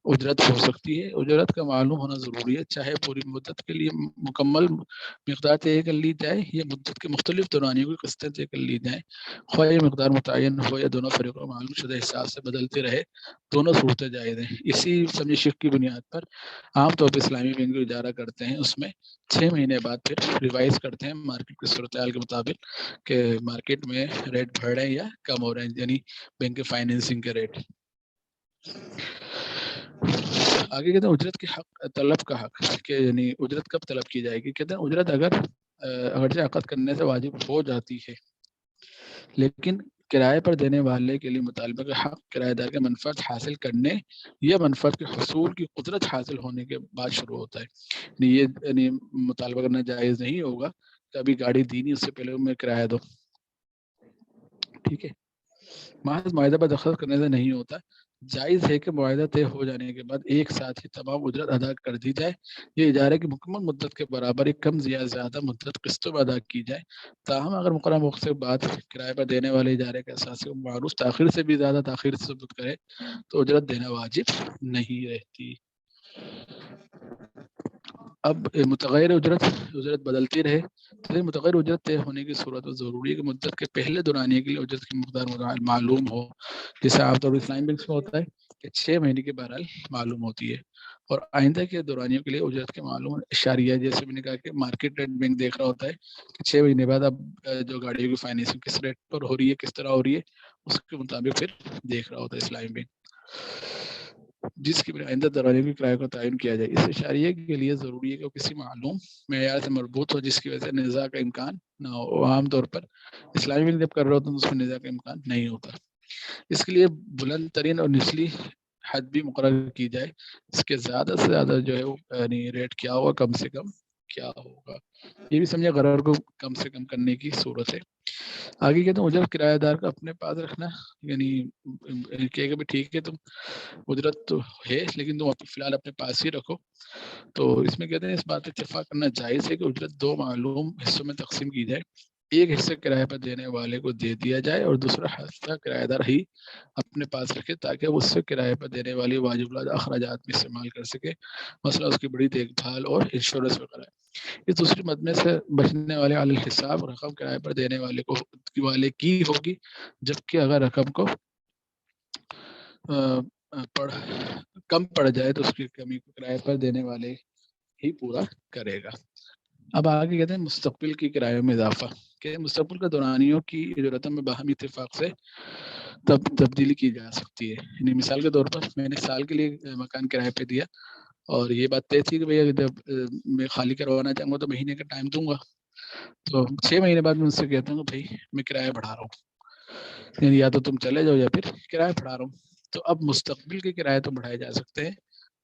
اجرت ہو سکتی ہے. اجرت کا معلوم ہونا ضروری ہے، چاہے پوری مدت کے لیے مکمل مقدار طے کر لی جائے یا مدت کے مختلف دورانیوں کی قسطیں طے کر لی جائیں. خواہ یہ مقدار متعین ہو یا دونوں فریقوں معلوم شدہ حساب سے بدلتے رہے، دونوں صورتیں جائز ہیں. اسی سمجھ شک کی بنیاد پر عام طور پر اسلامی بینک جو اجارہ کرتے ہیں اس میں 6 مہینے بعد پھر ریوائز کرتے ہیں مارکیٹ کی صورتحال کے مطابق کہ مارکیٹ میں ریٹ بڑھ رہے ہیں یا کم ہو رہے ہیں، یعنی بینک فائنینسنگ کے ریٹ. آگے کہتے ہیں اجرت کے حق، طلب کا حق، کہ یعنی اجرت کب طلب کی جائے گی. کہتے ہیں اجرت اگرچہ عقد کرنے سے واجب ہو جاتی ہے، لیکن کرائے پر دینے والے کے لیے مطالبہ کا حق کرایہ دار کے منفعت حاصل کرنے یا منفعت کے حصول کی قدرت حاصل ہونے کے بعد شروع ہوتا ہے. یعنی مطالبہ کرنا جائز نہیں ہوگا کہ ابھی گاڑی دی نہیں، اس سے پہلے میں کرایہ دو. ٹھیک ہے، محض معاہدہ پر دستخط کرنے سے نہیں ہوتا. جائز ہے کہ معاہدہ طے ہو جانے کے بعد ایک ساتھ ہی تمام اجرت ادا کر دی جائے. یہ اجارے کی مکمل مدت کے برابر ایک کم یا زیادہ مدت قسطوں میں ادا کی جائے. تاہم اگر مقررہ وقت سے بعد کرائے پر دینے والے اجارے کے اساسی کو معروف تاخیر سے بھی زیادہ تاخیر سے ثبوت کرے تو اجرت دینا واجب نہیں رہتی. اب متغیر اجرت بدلتی رہے. تو متغیر اجرت طے ہونے کی صورت میں ضروری ہے کہ مدت کے پہلے دورانیے کے لیے اجرت کی مقدار معلوم ہو، جیسے عام طور پر اسلامی بینک میں ہوتا ہے کہ 6 مہینے کے بہرحال معلوم ہوتی ہے، اور آئندہ کے دورانیوں کے لیے اجرت کے معلوم اشاریہ، جیسے میں نے کہا کہ مارکیٹ ریٹ بینک دیکھ رہا ہوتا ہے کہ 6 مہینے بعد اب جو گاڑیوں کی فائنینسنگ کس ریٹ پر ہو رہی ہے، کس طرح ہو رہی ہے، اس کے مطابق پھر دیکھ رہا ہوتا ہے اسلامی بینک، جس کی آئندہ دورانیوں کے کرایہ کو تعین کیا جائے. اس اشاریہ کے لیے ضروری ہے کہ وہ کسی معلوم معیار سے مربوط ہو جس کی وجہ سے نزاع کا امکان نہ ہو. عام طور پر اسلامی بینک جب کر رہا ہوتا ہے تو اس میں نزاع کا امکان نہیں ہوتا. اس کے لیے بلند ترین اور نچلی حد بھی مقرر کی جائے. اس کے زیادہ سے زیادہ جو ہے وہ یعنی ریٹ کیا ہوگا، کم سے کم کیا ہوگا، یہ بھی سمجھے غرر کو کم سے کم کرنے کی صورت ہے. آگے کہتے ہیں اجرت کرایہ دار کو اپنے پاس رکھنا، یعنی کہ ٹھیک ہے تم اجرت تو ہے لیکن تم فی الحال اپنے پاس ہی رکھو. تو اس میں کہتے ہیں اس بات اتفاق کرنا جائز ہے کہ اجرت 2 معلوم حصوں میں تقسیم کی جائے. ایک حصہ کرایہ پر دینے والے کو دے دیا جائے اور دوسرا حصہ کرایہ دار ہی اپنے پاس رکھے تاکہ وہ اس سے کرایہ پر دینے والی واجب العاده اخراجات میں استعمال کر سکے، مثلا اس کی بڑی دیکھ بھال اور انشورنس وغیرہ. اس دوسری مدمے سے بچنے والے علی الحساب رقم کرایہ پر دینے والے کی ہوگی، جبکہ اگر رقم کو کم پڑ جائے تو اس کی کمی کو کرایہ پر دینے والے ہی پورا کرے گا. اب آگے کہتے ہیں مستقبل کی کرایوں میں اضافہ، کہ مستقبل کے دورانیوں کی اجرتوں میں باہمی اتفاق سے تبدیلی کی جا سکتی ہے. یعنی مثال کے طور پر میں نے سال کے لیے مکان کرایہ پہ دیا اور یہ بات طے تھی کہ بھئی جب میں خالی کروانا چاہوں گا تو مہینے کا ٹائم دوں گا. تو 6 مہینے بعد میں ان سے کہتا ہوں کہ بھائی میں کرایہ بڑھا رہا ہوں، یعنی یا تو تم چلے جاؤ یا پھر کرایہ بڑھا رہا ہوں. تو اب مستقبل کے کرایے تو بڑھائے جا سکتے ہیں،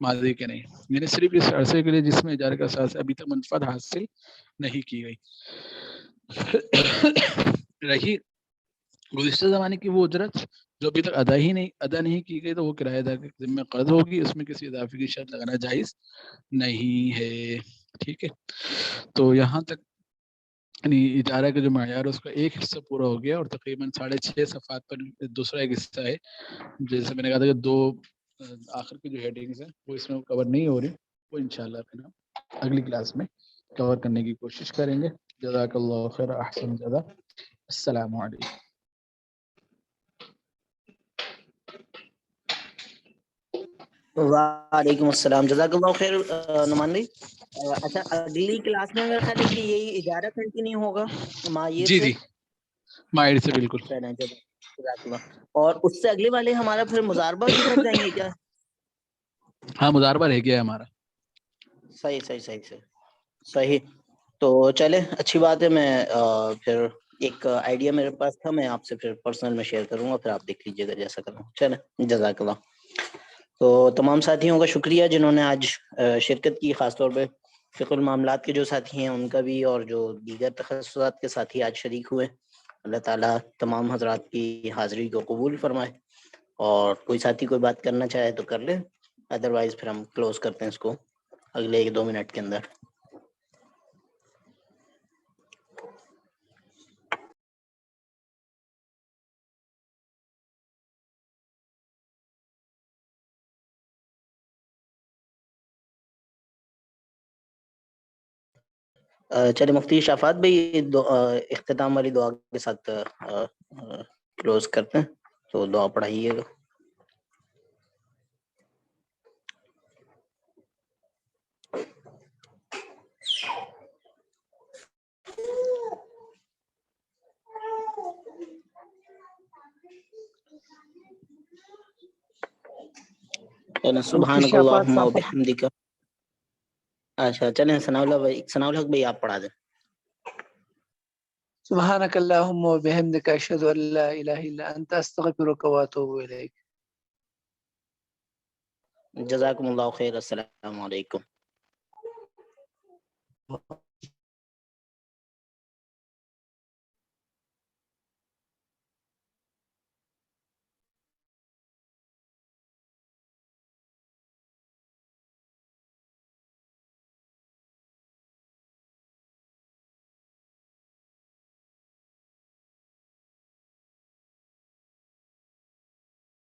ماضی کے نہیں. یعنی صرف اس عرصے کے لیے جس میں اجارے کا اثاثہ ابھی تک منفعت حاصل نہیں کی گئی. رہی گزشتہ زمانے کی وہ اجرت جو ابھی تک ادا نہیں کی گئی تو وہ کرایہ دار کے ذمہ قرض ہوگی، اس میں کسی اضافے کی شرط لگانا جائز نہیں ہے. ٹھیک ہے، تو یہاں تک یعنی اجارہ کا جو معیار ہے اس کا ایک حصہ پورا ہو گیا اور تقریباً 6.5 صفحات پر دوسرا ایک حصہ ہے. جیسے میں نے کہا تھا کہ 2 آخر کی جو ہیڈنگز ہیں وہ اس میں کور نہیں ہو رہی، وہ انشاءاللہ پھر ہم اگلی کلاس میں کور کرنے کی کوشش کریں گے. جزاک اللہ خیر، احسن جزا. السلام علیکم.
وعلیکم السلام، جزاک اللہ خیر نعمان بھائی. اچھا، اگلی کلاس میں میرا خیال ہے کہ یہی اجارہ کنٹینیو ہوگا معایر سے.
جی ماہر سے بالکل.
جزاک اللہ. اور اس سے اگلے والے ہمارا پھر مضاربہ کی طرف جائیں گے کیا؟
ہاں مضاربہ رہ گیا ہے ہمارا.
صحیح. تو چلے اچھی بات ہے. میں پھر ایک آئیڈیا میرے پاس تھا، میں آپ سے پھر پرسنل میں شیئر کروں گا، پھر آپ دیکھ لیجیے گا جیسا کروں. چلے، جزاک اللہ. تو تمام ساتھیوں کا شکریہ جنہوں نے آج شرکت کی، خاص طور پہ فقہ المعاملات کے جو ساتھی ہیں ان کا بھی، اور جو دیگر تخصصات کے ساتھی آج شریک ہوئے. اللہ تعالیٰ تمام حضرات کی حاضری کو قبول فرمائے. اور کوئی ساتھی کوئی بات کرنا چاہے تو کر لے، ادروائز پھر ہم کلوز کرتے ہیں اس کو اگلے 1-2 منٹ کے اندر. چلے مفتی شافات بھائی اختتام والی دعا کے ساتھ کلوز کرتے ہیں، تو دعا پڑھائیے گا. سبحانک اللہم و بحمدک. اچھا چلیں ثناء الحق بھائی آپ پڑھا دیں.
سبحانك اللهم وبحمدك أشهد أن لا إله إلا أنت أستغفرك وأتوب إليك.
جزاکم اللہ خیر. السلام علیکم.